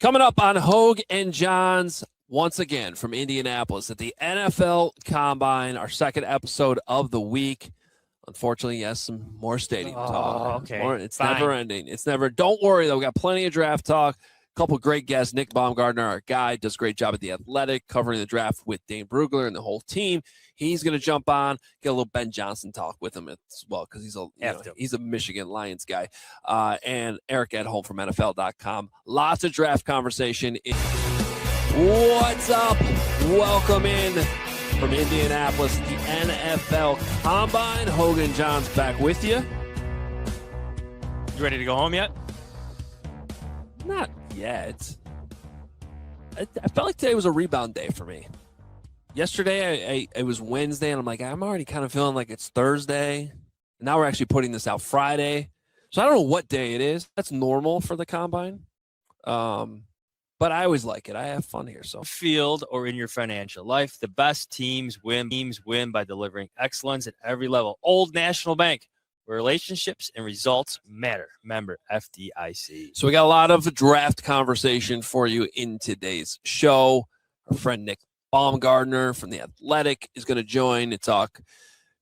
Coming up on Hoge and Jahns, once again from Indianapolis at the NFL Combine, our second episode of the week. Unfortunately, yes, some more stadium talk. Okay. It's never ending. Don't worry, though. We got plenty of draft talk. A couple great guests. Nick Baumgardner, our guy, does a great job at The Athletic, covering the draft with Dane Brugler and the whole team. He's going to jump on, get a little Ben Johnson talk with him as well, because he's a Michigan Lions guy. And Eric Edholm from NFL.com. Lots of draft conversation. What's up? Welcome in from Indianapolis, the NFL Combine. Hoge Jahns back with you. You ready to go home yet? Not yet. I felt like today was a rebound day for me. Yesterday, it was Wednesday, and I'm like, I'm already kind of feeling like it's Thursday. And now we're actually putting this out Friday. So I don't know what day it is. That's normal for the Combine. But I always like it. I have fun here. So, field or in your financial life, the best teams win. Teams win by delivering excellence at every level. Old National Bank, where relationships and results matter. Member FDIC. So we got a lot of draft conversation for you in today's show. Our friend Nick Baumgardner from The Athletic is going to join to talk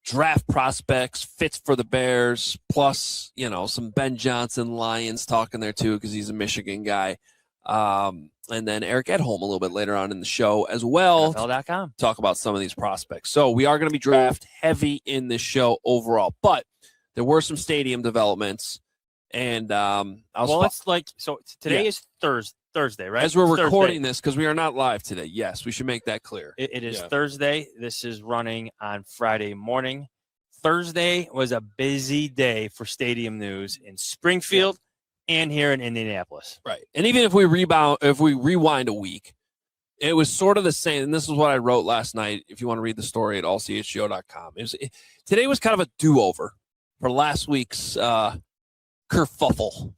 draft prospects, fits for the Bears, plus, some Ben Johnson Lions talking there too, because he's a Michigan guy. And then Eric Edholm a little bit later on in the show as well. NFL.com. Talk about some of these prospects. So we are going to be draft heavy in this show overall, but there were some stadium developments. And today is Thursday, right? As we're recording this, because we are not live today. Yes, we should make that clear. It is Thursday. This is running on Friday morning. Thursday was a busy day for stadium news in Springfield. And here in Indianapolis. Right. And even if we rewind a week, it was sort of the same. And this is what I wrote last night. If you want to read the story at allchgo.com. Today was kind of a do-over for last week's kerfuffle,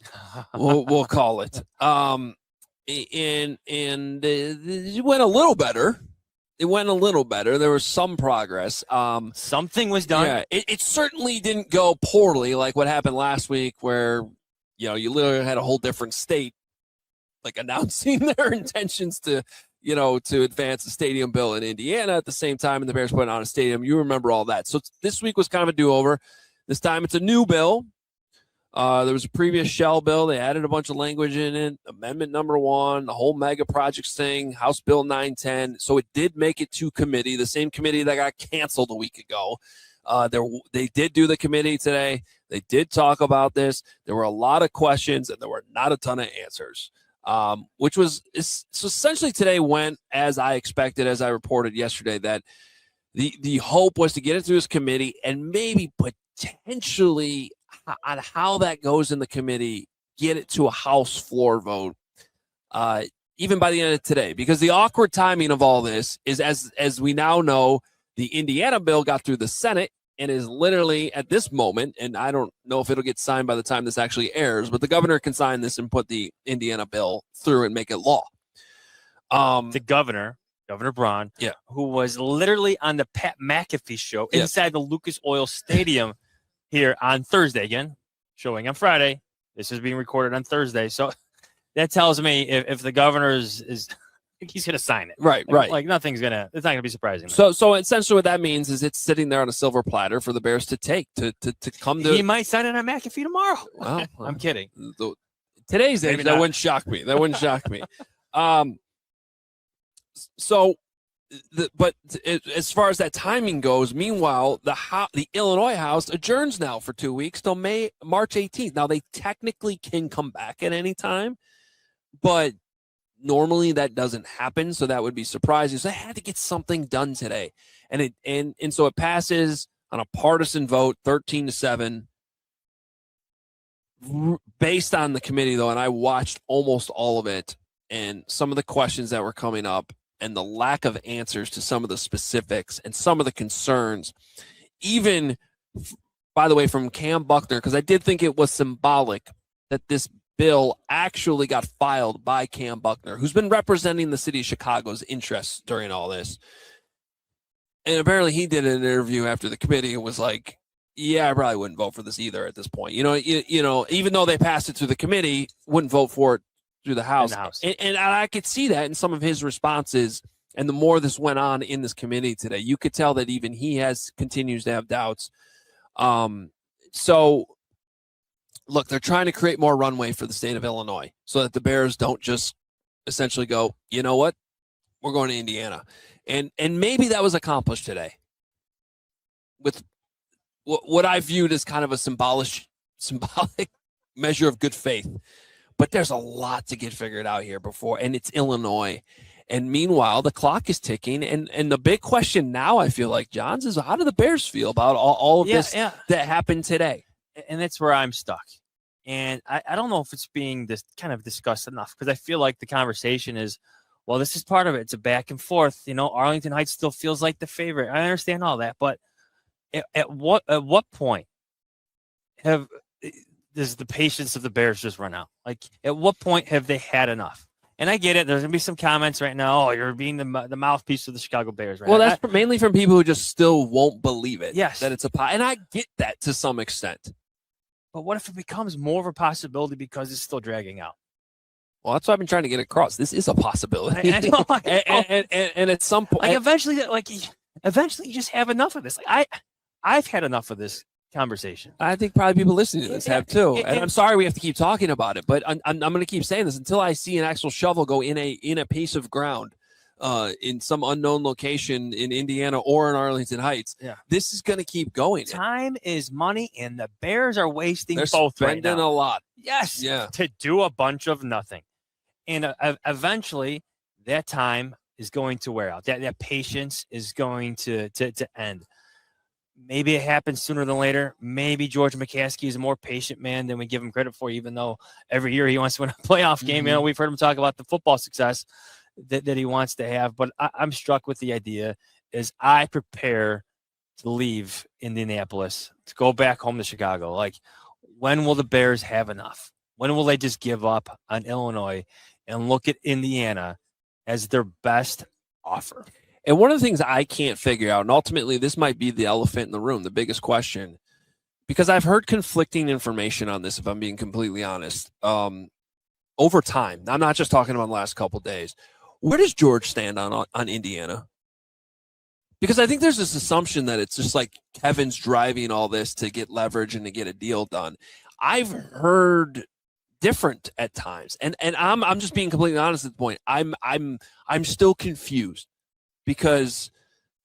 we'll call it. And it went a little better. There was some progress. Something was done. Yeah, it certainly didn't go poorly like what happened last week where you literally had a whole different state, like announcing their intentions to advance the stadium bill in Indiana at the same time, and the Bears putting on a stadium. You remember all that. So this week was kind of a do-over. This time it's a new bill. There was a previous shell bill. They added a bunch of language in it. Amendment number 1, the whole mega projects thing, House Bill 910. So it did make it to committee, the same committee that got canceled a week ago. They did do the committee today. They did talk about this. There were a lot of questions, and there were not a ton of answers, so essentially today went as I expected, as I reported yesterday, that the hope was to get it through this committee and maybe potentially on how that goes in the committee, get it to a House floor vote, even by the end of today. Because the awkward timing of all this is, as we now know, the Indiana bill got through the Senate and is literally at this moment, and I don't know if it'll get signed by the time this actually airs, but the governor can sign this and put the Indiana bill through and make it law. The Governor Braun, who was literally on the Pat McAfee show inside the Lucas Oil Stadium here on Thursday, again, showing on Friday. This is being recorded on Thursday. So that tells me if the governor is he's going to sign it. Right. Like it's not going to be surprising. So essentially what that means is it's sitting there on a silver platter for the Bears to take, to come to. He might sign it on McAfee tomorrow. Well, I'm kidding. Today's age, that wouldn't shock me. But as far as that timing goes, meanwhile, the Illinois House adjourns now for 2 weeks till March 18th. Now, they technically can come back at any time, but normally that doesn't happen, so that would be surprising. So they had to get something done today, and so it passes on a partisan vote, 13-7, based on the committee though. And I watched almost all of it, and some of the questions that were coming up, and the lack of answers to some of the specifics and some of the concerns, even, by the way, from Cam Buckner, because I did think it was symbolic that this bill actually got filed by Cam Buckner, who's been representing the city of Chicago's interests during all this. And apparently he did an interview after the committee and was like, yeah, I probably wouldn't vote for this either at this point. Even though they passed it through the committee, wouldn't vote for it through the house. And I could see that in some of his responses. And the more this went on in this committee today, you could tell that even he continues to have doubts. So, look, they're trying to create more runway for the state of Illinois so that the Bears don't just essentially go, you know what, we're going to Indiana. And maybe that was accomplished today with what I viewed as kind of a symbolic measure of good faith. But there's a lot to get figured out here before, and it's Illinois. And meanwhile, the clock is ticking. And the big question now, I feel like, Johns, is how do the Bears feel about all of this that happened today? And that's where I'm stuck. And I don't know if it's being kind of discussed enough, because I feel like the conversation is, well, this is part of it. It's a back and forth. Arlington Heights still feels like the favorite. I understand all that. But at what point does the patience of the Bears just run out? Like, at what point have they had enough? And I get it. There's going to be some comments right now. Oh, you're being the mouthpiece of the Chicago Bears right now. Well, that's mainly from people who just still won't believe it. Yes. That it's and I get that to some extent. But what if it becomes more of a possibility because it's still dragging out? Well, that's what I've been trying to get across. This is a possibility. I know. And at some point, eventually you just have enough of this. I've had enough of this conversation. I think probably people listening to this have too. And I'm sorry we have to keep talking about it, but I'm going to keep saying this until I see an actual shovel go in a piece of ground in some unknown location in Indiana or in Arlington Heights. Yeah. This is going to keep going. Time is money, and the Bears are wasting They're both spending right now. a lot. Yes. Yeah. To do a bunch of nothing. And eventually that time is going to wear out. That patience is going to end. Maybe it happens sooner than later. Maybe George McCaskey is a more patient man than we give him credit for, even though every year he wants to win a playoff game. Mm-hmm. We've heard him talk about the football success that he wants to have. But I'm struck with the idea as I prepare to leave Indianapolis, to go back home to Chicago. Like, when will the Bears have enough? When will they just give up on Illinois and look at Indiana as their best offer? And one of the things I can't figure out, and ultimately this might be the elephant in the room, the biggest question, because I've heard conflicting information on this, if I'm being completely honest, over time. I'm not just talking about the last couple of days. Where does George stand on Indiana? Because I think there's this assumption that it's just like Kevin's driving all this to get leverage and to get a deal done. I've heard different at times, and I'm just being completely honest at the point. I'm still confused, because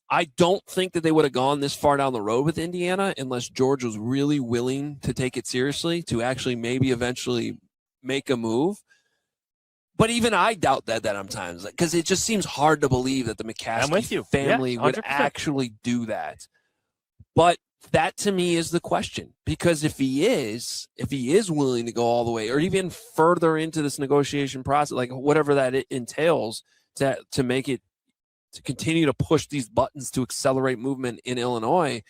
I don't think that they would have gone this far down the road with Indiana unless George was really willing to take it seriously, to actually maybe eventually make a move. But even I doubt that sometimes, because it just seems hard to believe that the McCaskey family would actually do that. But that to me is the question, because if he is willing to go all the way or even further into this negotiation process, like whatever that it entails to make it, to continue to push these buttons to accelerate movement in Illinois,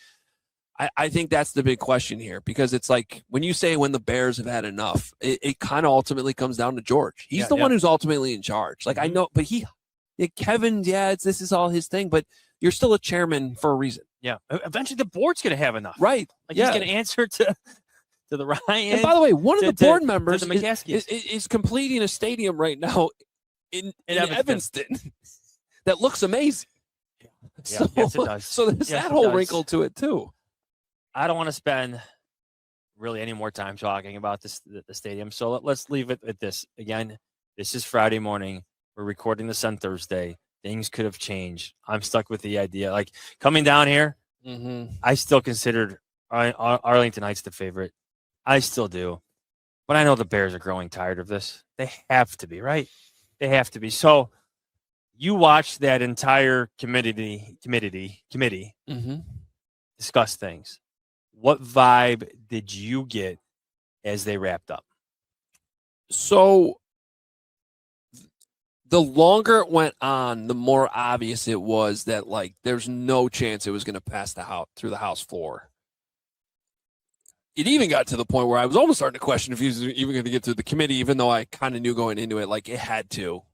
I think that's the big question here, because it's like when you say when the Bears have had enough, it kind of ultimately comes down to George. He's the one who's ultimately in charge. Like, I know, but Kevin, this is all his thing, but you're still a chairman for a reason. Yeah. Eventually the board's going to have enough. Right. Like, he's going to answer to the Ryan. And by the way, one of the board members the is completing a stadium right now in Evanston that looks amazing. Yeah, yes, it does. So there's that whole wrinkle to it too. I don't want to spend really any more time talking about the stadium. So let's leave it at this. Again, this is Friday morning. We're recording this on Thursday. Things could have changed. I'm stuck with the idea. Like, coming down here, I still considered Arlington Heights the favorite. I still do. But I know the Bears are growing tired of this. They have to be, right? They have to be. So you watched that entire committee discuss things. What vibe did you get as they wrapped up? So the longer it went on, the more obvious it was that, like, there's no chance it was going to pass through the House floor. It even got to the point where I was almost starting to question if he was even going to get to the committee, even though I kind of knew going into it, like, it had to,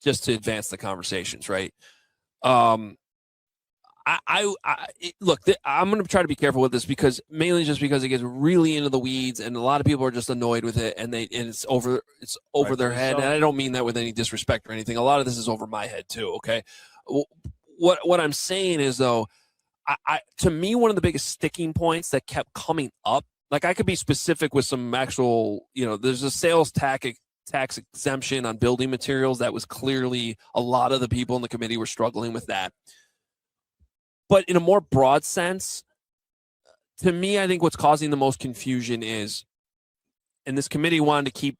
just to advance the conversations, right? Look, I'm going to try to be careful with this because mainly just because it gets really into the weeds and a lot of people are just annoyed with it and it's over their head. And I don't mean that with any disrespect or anything. A lot of this is over my head too. Okay. What I'm saying is though, to me, one of the biggest sticking points that kept coming up, like I could be specific with some actual, there's a sales tax exemption on building materials that was clearly a lot of the people in the committee were struggling with that. But in a more broad sense, to me, I think what's causing the most confusion is, and this committee wanted to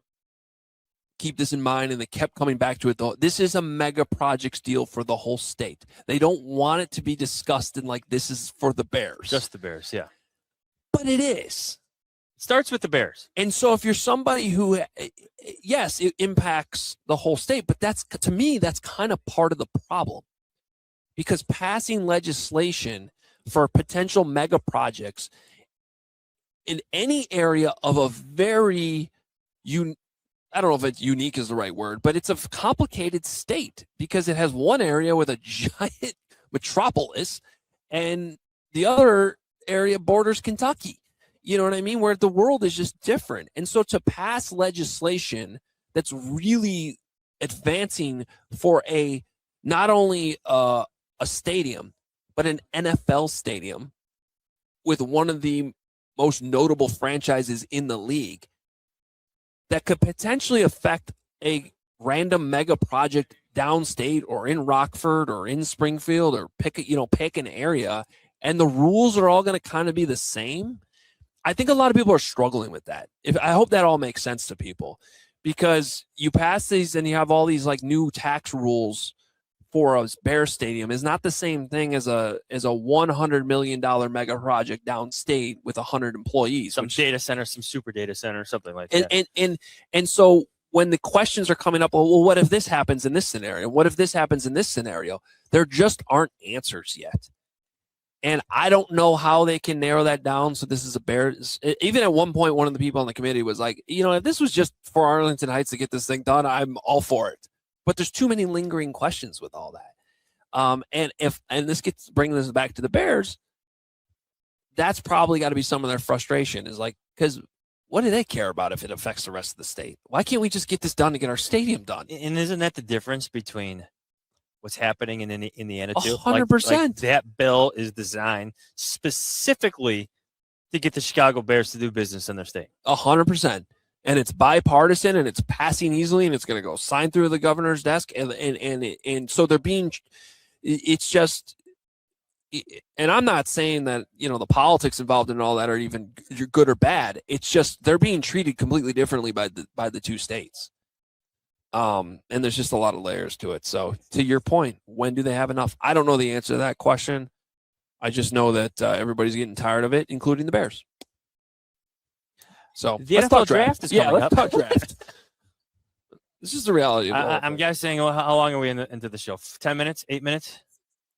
keep this in mind, and they kept coming back to it, though, this is a mega projects deal for the whole state. They don't want it to be discussed in like this is for the Bears. Just the Bears, yeah. But it is. It starts with the Bears. And so if you're somebody who, yes, it impacts the whole state, but to me, that's kind of part of the problem. Because passing legislation for potential mega projects in any area of a very, I don't know if it's unique is the right word, but it's a complicated state because it has one area with a giant metropolis and the other area borders Kentucky. You know what I mean? Where the world is just different. And so to pass legislation that's really advancing for not only a stadium, but an NFL stadium with one of the most notable franchises in the league that could potentially affect a random mega project downstate or in Rockford or in Springfield or pick an area, and the rules are all going to kind of be the same. I think a lot of people are struggling with that. I hope that all makes sense to people, because you pass these and you have all these like new tax rules for a Bear stadium is not the same thing as a $100 million mega project downstate with 100 employees. Some data center, some super data center, something like that. And so when the questions are coming up, well, what if this happens in this scenario? What if this happens in this scenario? There just aren't answers yet. And I don't know how they can narrow that down. So this is a Bears. Even at one point, one of the people on the committee was like, if this was just for Arlington Heights to get this thing done, I'm all for it. But there's too many lingering questions with all that. And this gets bringing this back to the Bears, that's probably got to be some of their frustration is like, because what do they care about if it affects the rest of the state? Why can't we just get this done to get our stadium done? And isn't that the difference between what's happening in Indiana too? 100%. Like that bill is designed specifically to get the Chicago Bears to do business in their state. 100%. And it's bipartisan and it's passing easily and it's going to go sign through the governor's desk. And so they're being, it's just, and I'm not saying that, the politics involved in all that are even good or bad. It's just, they're being treated completely differently by the two states. And there's just a lot of layers to it. So to your point, when do they have enough? I don't know the answer to that question. I just know that everybody's getting tired of it, including the Bears. So the NFL draft is coming up. Let's talk draft. This is the reality. I'm guessing, how long are we into the show? 10 minutes? 8 minutes?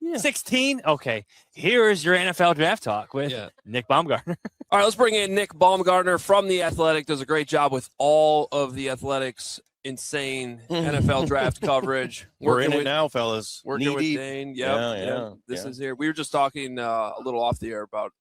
Yeah. 16? Okay. Here is your NFL draft talk with Nick Baumgardner. All right, let's bring in Nick Baumgardner from The Athletic. Does a great job with all of The Athletic's insane NFL draft coverage. We're in it now, fellas. Working with Dane. Yeah. This is here. We were just talking a little off the air about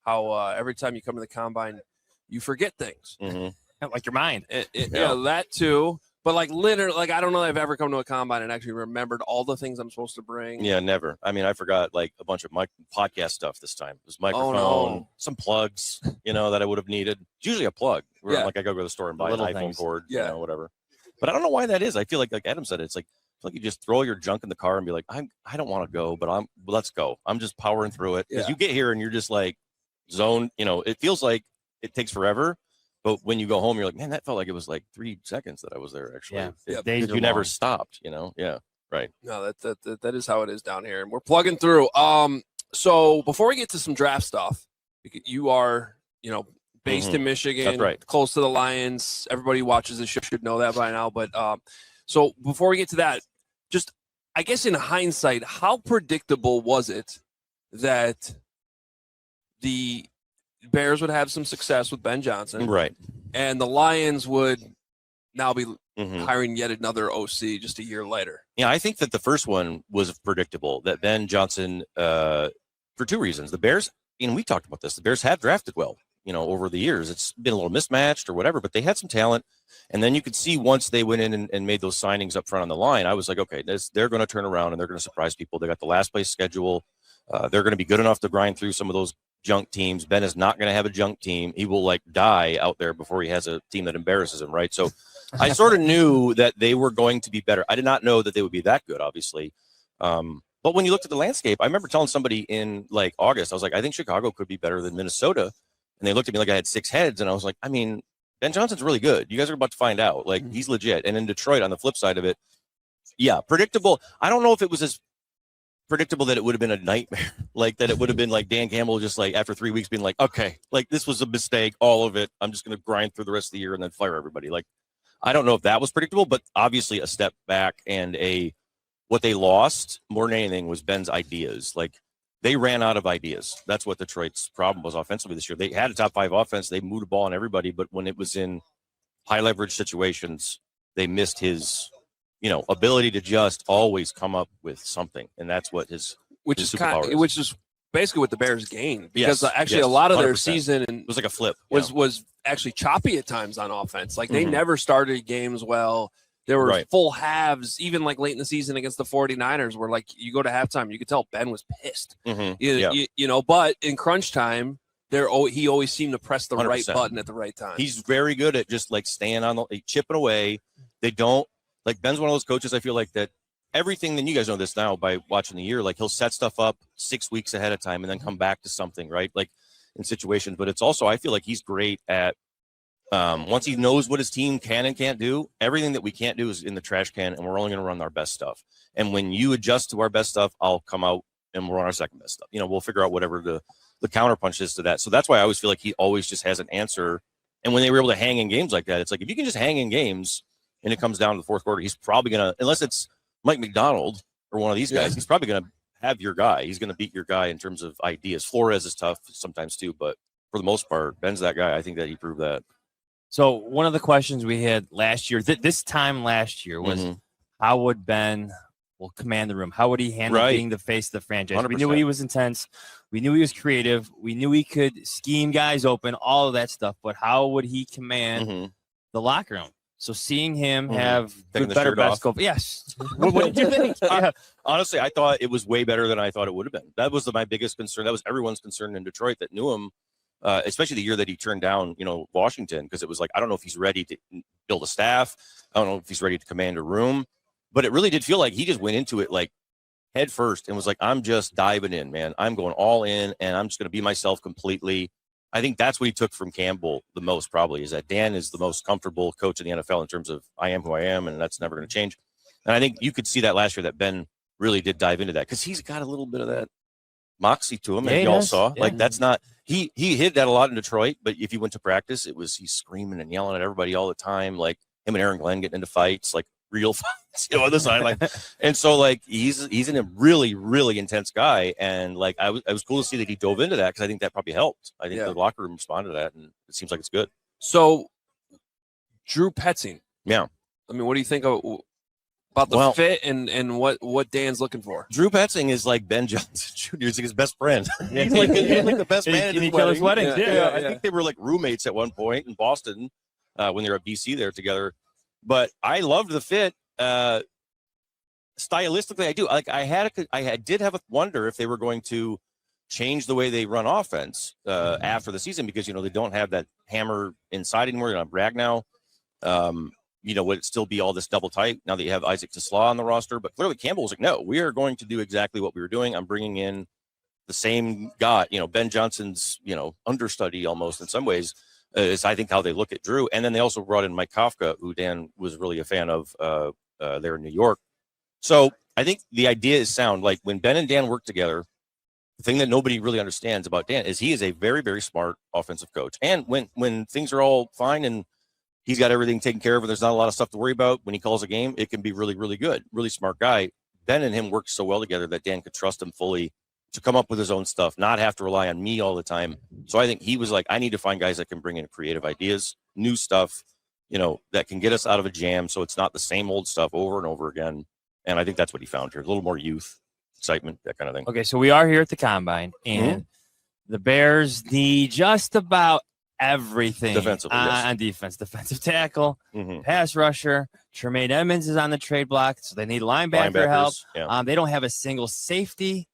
how every time you come to the combine, you forget things. Mm-hmm. Like your mind. Yeah, that too. But like literally, I don't know if I've ever come to a combine and actually remembered all the things I'm supposed to bring. Yeah, never. I mean, I forgot like a bunch of my podcast stuff this time. It was microphone, some plugs, that I would have needed. It's usually a plug. Where like I go to the store and buy an iPhone cord, whatever. But I don't know why that is. I feel like Adam said, it's like you just throw your junk in the car and be like, I don't want to go, but let's go. I'm just powering through it. Because you get here and you're just like zoned, it feels like it takes forever. But when you go home, you're like, man, that felt like it was like 3 seconds that I was there, actually. Yeah. You never stopped, Yeah, right. No, that is how it is down here. And we're plugging through. So before we get to some draft stuff, you are, based in Michigan. That's right. Close to the Lions. Everybody who watches this show should know that by now. But so before we get to that, just, I guess in hindsight, how predictable was it that the Bears would have some success with Ben Johnson, right, and the Lions would now be hiring yet another OC just a year later. Yeah, I think that the first one was predictable, that Ben Johnson, for two reasons. The Bears, we talked about this, the Bears have drafted well, over the years. It's been a little mismatched or whatever, but they had some talent. And then you could see once they went in and made those signings up front on the line, I was like, okay, they're going to turn around and they're going to surprise people. They got the last place schedule. They're going to be good enough to grind through some of those junk teams. Ben is not going to have a junk team. He will die out there before he has a team that embarrasses him, right? So I sort of knew that they were going to be better. I did not know that they would be that good, obviously. But when you looked at the landscape, I remember telling somebody in like August, I was like, I think Chicago could be better than Minnesota. And they looked at me like I had six heads. And I was like, Ben Johnson's really good. You guys are about to find out. Like, he's legit. And in Detroit, on the flip side of it, yeah, predictable. I don't know if it was as predictable that it would have been a nightmare, like that it would have been like Dan Campbell just like after 3 weeks being like, okay, like this was a mistake, all of it. I'm just going to grind through the rest of the year and then fire everybody. Like, I don't know if that was predictable, but obviously a step back and what they lost more than anything was Ben's ideas. Like, they ran out of ideas. That's what Detroit's problem was offensively this year. They had a top 5 offense. They moved the ball on everybody, but when it was in high leverage situations, they missed his, ability to just always come up with something. And that's what which is basically what the Bears gained, because a lot of 100%. Their season was like a flip. Was actually choppy at times on offense. Like, they never started games well. There were full halves, even like late in the season against the 49ers, where like you go to halftime, you could tell Ben was pissed. But in crunch time, he always seemed to press the 100%. right button at the right time. He's very good at just like staying on chipping away. They don't like Ben's one of those coaches. I feel like that everything. Then you guys know this now by watching the year. Like, he'll set stuff up 6 weeks ahead of time and then come back to something, right? Like in situations. But it's also, I feel like he's great at. Once he knows what his team can and can't do, everything that we can't do is in the trash can, and we're only going to run our best stuff. And when you adjust to our best stuff, I'll come out and we'll run our second best stuff. We'll figure out whatever the counterpunch is to that. So that's why I always feel like he always just has an answer. And when they were able to hang in games like that, it's like, if you can just hang in games and it comes down to the fourth quarter, he's probably going to, unless it's Mike McDonald or one of these guys, he's probably going to have your guy. He's going to beat your guy in terms of ideas. Flores is tough sometimes too, but for the most part, Ben's that guy. I think that he proved that. So one of the questions we had last year, this time last year, was how would Ben command the room? How would he handle being the face of the franchise? 100%. We knew he was intense. We knew he was creative. We knew he could scheme guys open, all of that stuff. But how would he command the locker room? So seeing him have better best scope. Yes. What did you think? Honestly, I thought it was way better than I thought it would have been. That was my biggest concern. That was everyone's concern in Detroit that knew him. Especially the year that he turned down, Washington, because it was like, I don't know if he's ready to build a staff. I don't know if he's ready to command a room, but it really did feel like he just went into it like head first and was like, I'm just diving in, man. I'm going all in and I'm just going to be myself completely. I think that's what he took from Campbell the most, probably, is that Dan is the most comfortable coach in the NFL in terms of I am who I am, and that's never going to change. And I think you could see that last year that Ben really did dive into that because he's got a little bit of that moxie to him, as y'all saw. Yeah. Like, that's not he hit that a lot in Detroit, but if you went to practice, he's screaming and yelling at everybody all the time, like him and Aaron Glenn getting into fights, like real fights, on the sideline. And so like he's a really, really intense guy, and like I was cool to see that he dove into that because I think that probably helped. I think the locker room responded to that, and it seems like it's good. So Drew Petzing, I mean, what do you think about the fit and what Dan's looking for? Drew Petzing is like Ben Johnson Jr. He's like his best friend. he's like the best man in his wedding. I think they were like roommates at one point in Boston when they were at BC there together. But I loved the fit. Stylistically, I do. Like I did have a wonder if they were going to change the way they run offense after the season because they don't have that hammer inside anymore. They don't have Bragg now. Would it still be all this double tight now that you have Isaac Tesla on the roster? But clearly Campbell was like, no, we are going to do exactly what we were doing. I'm bringing in the same guy, Ben Johnson's, understudy almost in some ways is I think how they look at Drew. And then they also brought in Mike Kafka, who Dan was really a fan of there in New York. So I think the idea is sound. Like when Ben and Dan work together, the thing that nobody really understands about Dan is he is a very, very smart offensive coach. And when things are all fine and he's got everything taken care of and there's not a lot of stuff to worry about, when he calls a game, it can be really, really good. Really smart guy. Ben and him worked so well together that Dan could trust him fully to come up with his own stuff, not have to rely on me all the time. So I think he was like, I need to find guys that can bring in creative ideas, new stuff. that can get us out of a jam. So it's not the same old stuff over and over again. And I think that's what he found here. A little more youth, excitement, that kind of thing. Okay, so we are here at the Combine, and the Bears need just about everything defensively, on defense. Defensive tackle, pass rusher. Tremaine Edmonds is on the trade block, so they need linebacker help. Yeah. They don't have a single safety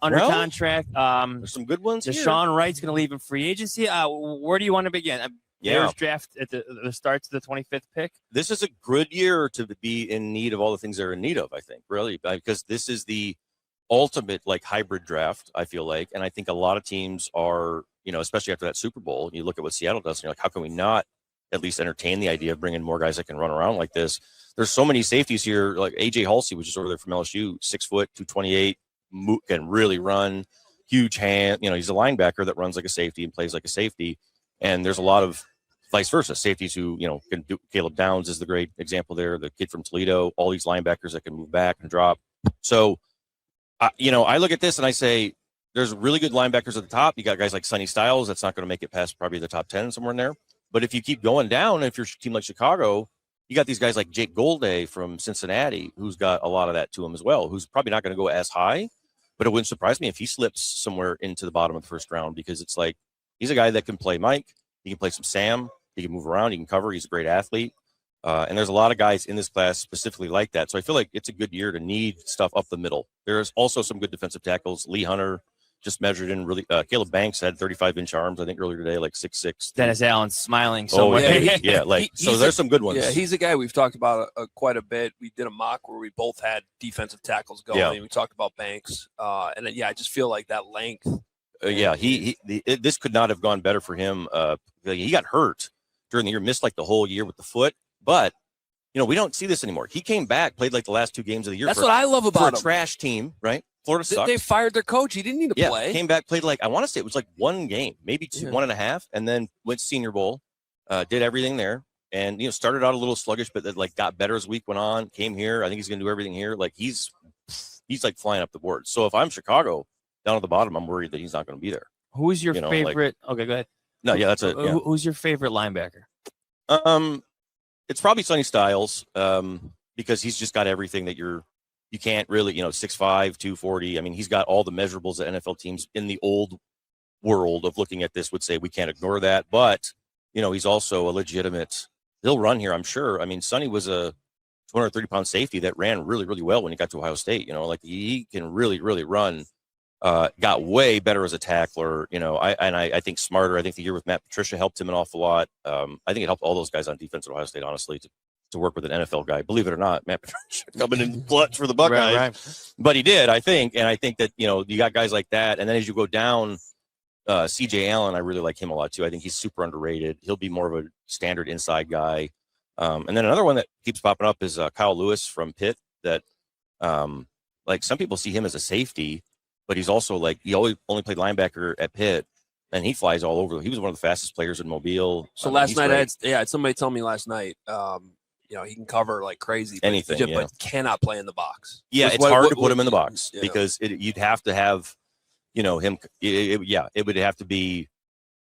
under contract. There's some good ones. Deshaun Wright's going to leave in free agency. Where do you want to begin? Bears draft at the start to the 25th pick. This is a good year to be in need of all the things they're in need of, I think, really, because this is the ultimate hybrid draft, I feel like. And I think a lot of teams are, especially after that Super Bowl, you look at what Seattle does and you're like, how can we not at least entertain the idea of bringing more guys that can run around like this? There's so many safeties here, like AJ Halsey, which is over there from LSU, 6 foot, 228, can really run, huge hand. He's a linebacker that runs like a safety and plays like a safety. And there's a lot of vice versa safeties who, can do. Caleb Downs is the great example there. The kid from Toledo, all these linebackers that can move back and drop. So, I look at this and I say, there's really good linebackers at the top. You got guys like Sonny Styles. That's not going to make it past probably the top 10 somewhere in there. But if you keep going down, if you're a team like Chicago, you got these guys like Jake Golday from Cincinnati, who's got a lot of that to him as well, who's probably not going to go as high, but it wouldn't surprise me if he slips somewhere into the bottom of the first round, because it's like, he's a guy that can play Mike. He can play some Sam. He can move around. He can cover. He's a great athlete. And there's a lot of guys in this class specifically like that. So I feel like it's a good year to need stuff up the middle. There's also some good defensive tackles. Lee Hunter just measured in really. Caleb Banks had 35-inch arms, I think, earlier today, like 6'6". Dennis Allen smiling somewhere. So there's some good ones. Yeah, he's a guy we've talked about quite a bit. We did a mock where we both had defensive tackles going. And we talked about Banks. And then, I just feel like that length. This could not have gone better for him. He got hurt during the year, missed the whole year with the foot. But, we don't see this anymore. He came back, played the last 2 games of the year. That's what I love about him. For a trash team, right? Florida sucks. They fired their coach. He didn't need to play. Came back, played I want to say it was 1 game, maybe 2, 1.5, and then went to Senior Bowl, did everything there, and started out a little sluggish, but got better as the week went on. Came here, I think he's going to do everything here. He's flying up the board. So if I'm Chicago, down at the bottom, I'm worried that he's not going to be there. Who's your favorite? Okay, go ahead. No, that's it. Yeah. Who's your favorite linebacker? It's probably Sonny Styles, because he's just got everything that you can't really, 6'5", 240. I mean, he's got all the measurables that NFL teams in the old world of looking at this would say we can't ignore that. But, he's also a legitimate, he'll run here, I'm sure. I mean, Sonny was a 230-pound safety that ran really, really well when he got to Ohio State. He can really, really run. Got way better as a tackler, I think smarter. I think the year with Matt Patricia helped him an awful lot. I think it helped all those guys on defense at Ohio State, honestly, to work with an NFL guy. Believe it or not, Matt Patricia coming in clutch for the Buckeyes. Right. But he did, I think. And I think that, you got guys like that. And then as you go down, C.J. Allen, I really like him a lot, too. I think he's super underrated. He'll be more of a standard inside guy. And then another one that keeps popping up is Kyle Lewis from Pitt that, some people see him as a safety, but he's also he only played linebacker at Pitt, and he flies all over. He was one of the fastest players in Mobile. So last night, I had somebody tell me last night, he can cover like crazy. Anything, but cannot play in the box. Yeah, it's hard to put him in the box because you'd have to have, him. It would have to be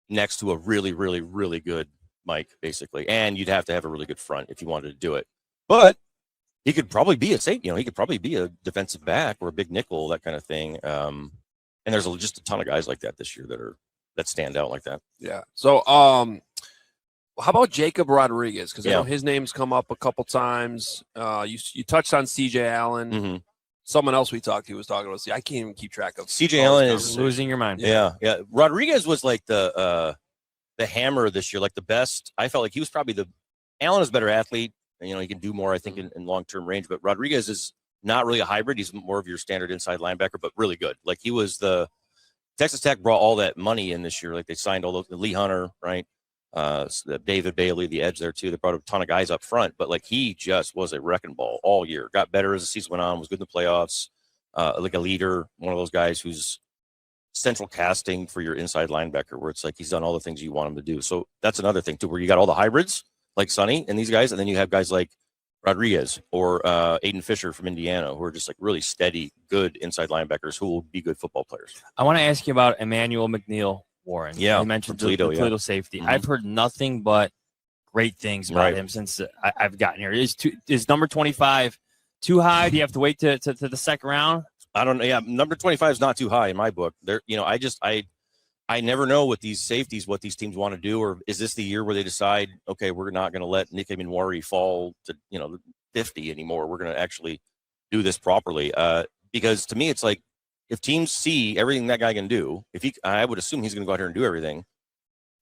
next to a really, really, really good Mike, basically, and you'd have to have a really good front if you wanted to do it. But he could probably be a safety. He could probably be a defensive back or a big nickel, that kind of thing. And there's just a ton of guys like that this year that stand out like that. Yeah. So, how about Jacob Rodriguez? Because I know his name's come up a couple times. You touched on C.J. Allen. Mm-hmm. Someone else we talked to was talking about. I can't even keep track of. C.J. Allen is losing your mind. Yeah. Rodriguez was the hammer this year, the best. I felt like he was probably Allen is a better athlete. He can do more, I think, in long-term range. But Rodriguez is not really a hybrid. He's more of your standard inside linebacker, but really good. He was Texas Tech brought all that money in this year. They signed all the Lee Hunter, right? David Bailey, the edge there, too. They brought a ton of guys up front. But, he just was a wrecking ball all year. Got better as the season went on, was good in the playoffs. A leader, one of those guys who's central casting for your inside linebacker, where it's he's done all the things you want him to do. So that's another thing, too, where you got all the hybrids, like Sonny and these guys, and then you have guys like Rodriguez or Aiden Fisher from Indiana, who are just really steady, good inside linebackers who will be good football players. I want to ask you about Emmanuel McNeil Warren. Yeah, you mentioned Toledo, Toledo safety. Mm-hmm. I've heard nothing but great things about him since I've gotten here. Is number 25 too high? Do you have to wait to the second round? I don't know. Yeah, number 25 is not too high in my book. I never know what these safeties, what these teams want to do, or is this the year where they decide, okay, we're not going to let Nick Minwari fall to 50 anymore. We're going to actually do this properly. Because to me, it's like if teams see everything that guy can do, I would assume he's going to go out here and do everything.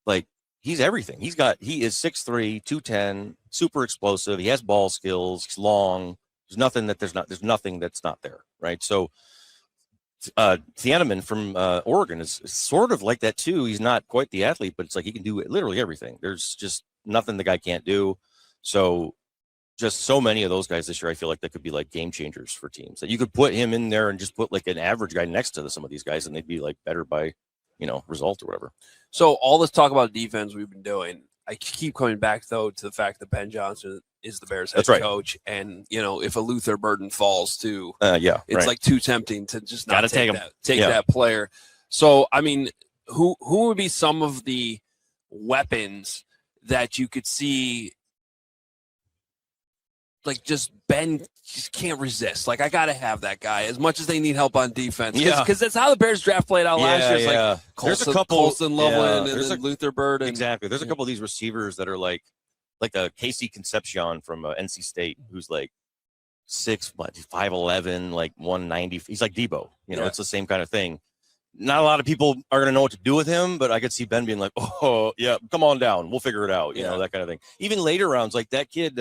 Like he's everything. He is 6'3", 210, super explosive. He has ball skills. He's long. There's nothing that's not there, right? So Thieneman from Oregon is sort of like that too. He's not quite the athlete, but it's like he can do literally everything. There's just nothing the guy can't do. So just so many of those guys this year, I feel like that could be like game changers for teams. That you could put him in there and just put like an average guy next to some of these guys, and they'd be like better by result or whatever. So all this talk about defense we've been doing, I keep coming back though to the fact that Ben Johnson is the Bears head coach, and if a Luther Burden falls too, it's like too tempting to just not take that player. So I mean, who would be some of the weapons that you could see? Like just Ben just can't resist. Like I gotta have that guy as much as they need help on defense. Because that's how the Bears draft played out last year. It's like Colson Loveland and then Luther Burden. Exactly. There's a couple of these receivers that are like a Casey Concepcion from NC State, who's like 5'11", like 190. He's like Debo. It's the same kind of thing. Not a lot of people are gonna know what to do with him, but I could see Ben being like, "Oh yeah, come on down, we'll figure it out." That kind of thing. Even later rounds, like that kid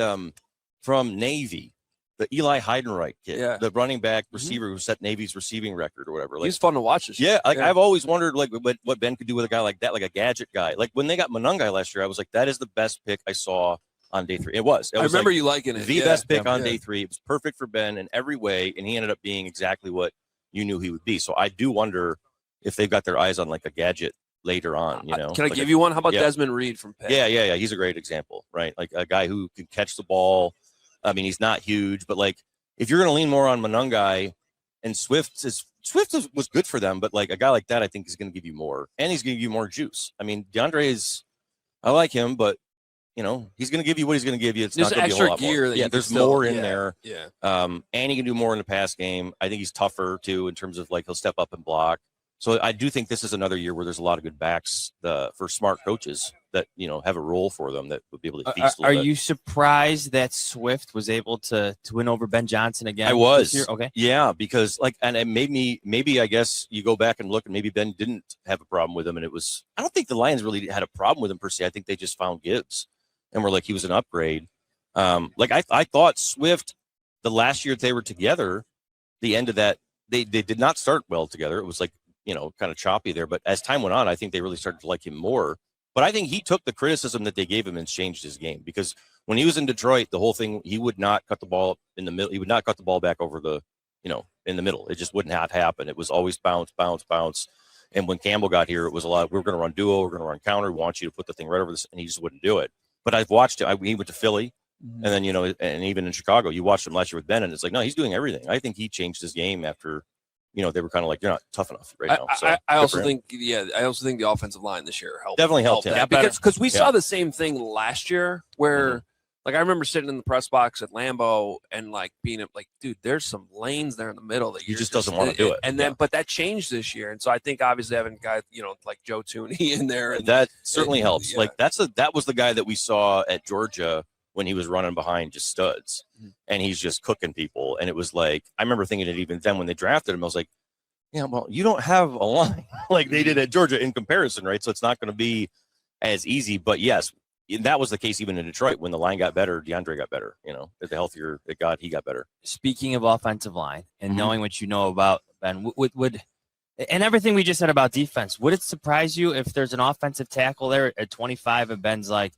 from Navy, the Eli Heidenreich kid, the running back receiver who set Navy's receiving record or whatever. Like, he's fun to watch this year. I've always wondered like what Ben could do with a guy like that, like a gadget guy. Like when they got Monungai last year, I was like, that is the best pick I saw on day 3. It was I remember you liking it. The best pick on day 3. It was perfect for Ben in every way, and he ended up being exactly what you knew he would be. So I do wonder if they've got their eyes on like a gadget later on. Can I give you one? How about Desmond Reed from Penn? Yeah. He's a great example, right? Like a guy who can catch the ball. I mean, he's not huge, but like if you're going to lean more on Monungai and Swift was good for them, but like a guy like that, I think is going to give you more, and he's going to give you more juice. I mean, DeAndre I like him, but he's going to give you what he's going to give you. It's there's not going to be a whole lot gear more. There's more in there. Yeah. And he can do more in the pass game. I think he's tougher too in terms of like he'll step up and block. So I do think this is another year where there's a lot of good backs for smart coaches that, have a role for them that would be able to feast a little bit. Are you surprised that Swift was able to win over Ben Johnson again? I was. This year? Okay. Yeah, because and it made me, maybe I guess you go back and look and maybe Ben didn't have a problem with him. And I don't think the Lions really had a problem with him per se. I think they just found Gibbs and were like, he was an upgrade. I thought Swift, the last year they were together, the end of that, they did not start well together. It was like, kind of choppy there. But as time went on, I think they really started to like him more. But I think he took the criticism that they gave him and changed his game, because when he was in Detroit, the whole thing, he would not cut the ball up in the middle. He would not cut the ball back over in the middle. It just would not happen. It was always bounce, bounce, bounce. And when Campbell got here, it was a lot. We're going to run duo. We're going to run counter. We want you to put the thing right over this. And he just wouldn't do it. But I've watched it. He went to Philly. And then, and even in Chicago, you watched him last year with Ben, and it's like, no, he's doing everything. I think he changed his game after they were kind of like, you're not tough enough right now. So I also think the offensive line this year definitely helped him. Because we saw the same thing last year where like I remember sitting in the press box at Lambeau and like being like, dude, there's some lanes there in the middle that he just doesn't want to do it. And then, but that changed this year. And so I think obviously having guys, like Joe Tooney in there. And that certainly helps. Yeah. Like that was the guy that we saw at Georgia when he was running behind just studs, and he's just cooking people. And it was like, I remember thinking it even then when they drafted him, I was like, yeah, well, you don't have a line like they did at Georgia in comparison, right? So it's not going to be as easy. But yes, that was the case even in Detroit. When the line got better, DeAndre got better. The healthier it got, he got better. Speaking of offensive line and knowing what you know about Ben, would and everything we just said about defense, would it surprise you if there's an offensive tackle there at 25 and Ben's like,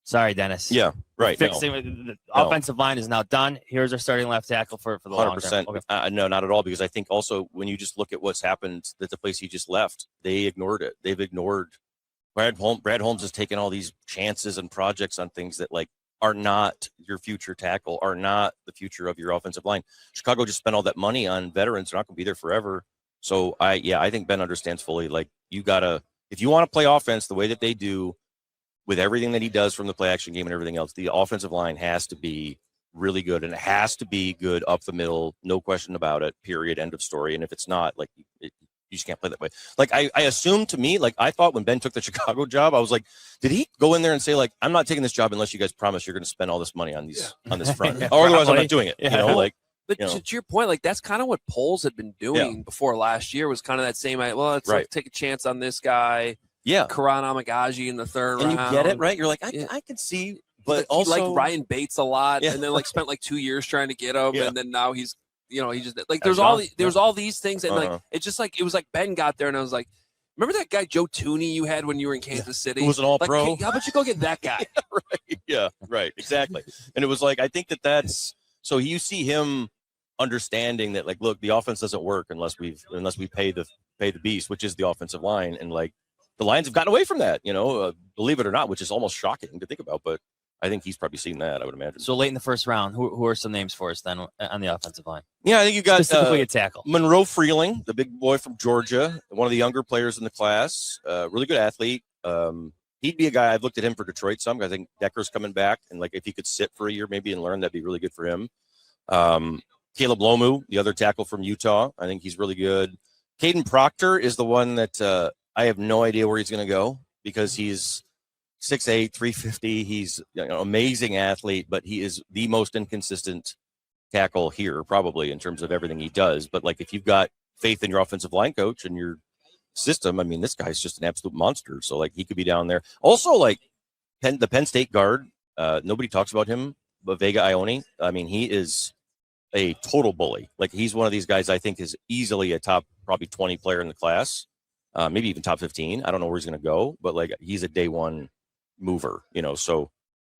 sorry, Dennis. Yeah, right. The offensive line is now done. Here's our starting left tackle for the 100%. Long term. Okay. No, not at all. Because I think also when you just look at what's happened at the place he just left, they ignored it. They've ignored Brad Holmes has taken all these chances and projects on things that like are not your future tackle, are not the future of your offensive line. Chicago just spent all that money on veterans. They're not going to be there forever. So I think Ben understands fully. Like you gotta, if you want to play offense the way that they do, with everything that he does from the play action game and everything else, the offensive line has to be really good, and it has to be good up the middle, no question about it, period, end of story. And if it's not, like, you just can't play that way. Like, I assumed, to me, like, I thought when Ben took the Chicago job, I was like, did he go in there and say, like, I'm not taking this job unless you guys promise you're going to spend all this money on these on this front, or otherwise I'm not doing it. You know, like. But to your point, like, that's kind of what Poles had been doing before last year, was kind of that same, well, let's like, take a chance on this guy. Yeah. Karan Amagaji in the third round. And you get it, right? You're like, I can see, but also. He liked Ryan Bates a lot, and then, like, spent, like, 2 years trying to get him, and then now he's, he just, like, there's all these things, and, like, it's just, like, it was like Ben got there, and I was like, remember that guy Joe Tooney you had when you were in Kansas City? Who was an all-pro? Like, hey, how about you go get that guy? Right. Yeah, right. Exactly. And it was like, I think that's – so you see him – understanding that, like, look, the offense doesn't work unless we pay the beast, which is the offensive line, and like the Lions have gotten away from that, believe it or not, which is almost shocking to think about, but I think he's probably seen that, I would imagine. So late in the first round, who are some names for us then on the offensive line? Yeah, I think you got specifically a tackle, Monroe Freeling, the big boy from Georgia, one of the younger players in the class, really good athlete. He'd be a guy. I've looked at him for Detroit some. I think Decker's coming back, and like if he could sit for a year maybe and learn, that'd be really good for him. Caleb Lomu, the other tackle from Utah, I think he's really good. Caden Proctor is the one that I have no idea where he's going to go, because he's 6'8", 350. He's an amazing athlete, but he is the most inconsistent tackle here, probably, in terms of everything he does. But like, if you've got faith in your offensive line coach and your system, I mean, this guy's just an absolute monster. So like, he could be down there. Also, like the Penn State guard, nobody talks about him, but Vega Ione. I mean, he is a total bully. Like, he's one of these guys I think is easily a top probably 20 player in the class, maybe even top 15. I don't know where he's going to go, but like, he's a day one mover, so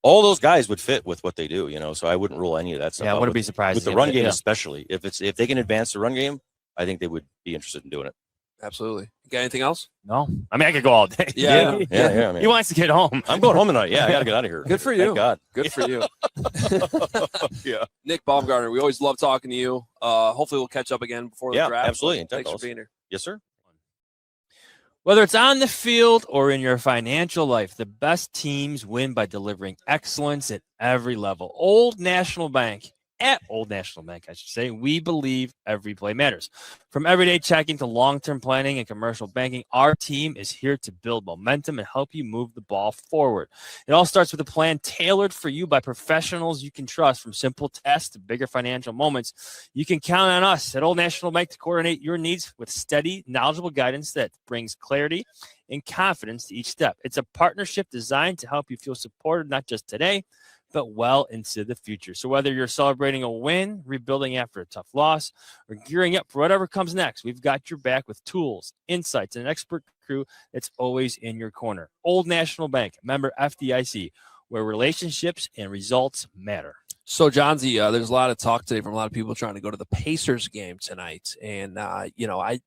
all those guys would fit with what they do, so I wouldn't rule any of that stuff. Yeah, I wouldn't be surprised with the run game, especially if they can advance the run game. I think they would be interested in doing it. Absolutely. You got anything else? No. I mean, I could go all day. Yeah. Man. He wants to get home. I'm going home tonight. Yeah, I got to get out of here. Good for you. Thank God. Good for you. Yeah. Nick Baumgardner, we always love talking to you. Hopefully we'll catch up again before the draft. Yeah, absolutely. Thanks for being here. Yes, sir. Whether it's on the field or in your financial life, the best teams win by delivering excellence at every level. Old National Bank, I should say, we believe every play matters. From everyday checking to long-term planning and commercial banking, our team is here to build momentum and help you move the ball forward. It all starts with a plan tailored for you by professionals you can trust. From simple tasks to bigger financial moments, you can count on us at Old National Bank to coordinate your needs with steady, knowledgeable guidance that brings clarity and confidence to each step. It's a partnership designed to help you feel supported, not just today, but well into the future. So whether you're celebrating a win, rebuilding after a tough loss, or gearing up for whatever comes next, we've got your back with tools, insights, and an expert crew that's always in your corner. Old National Bank, member FDIC, where relationships and results matter. So, Johnsy, there's a lot of talk today from a lot of people trying to go to the Pacers game tonight. And,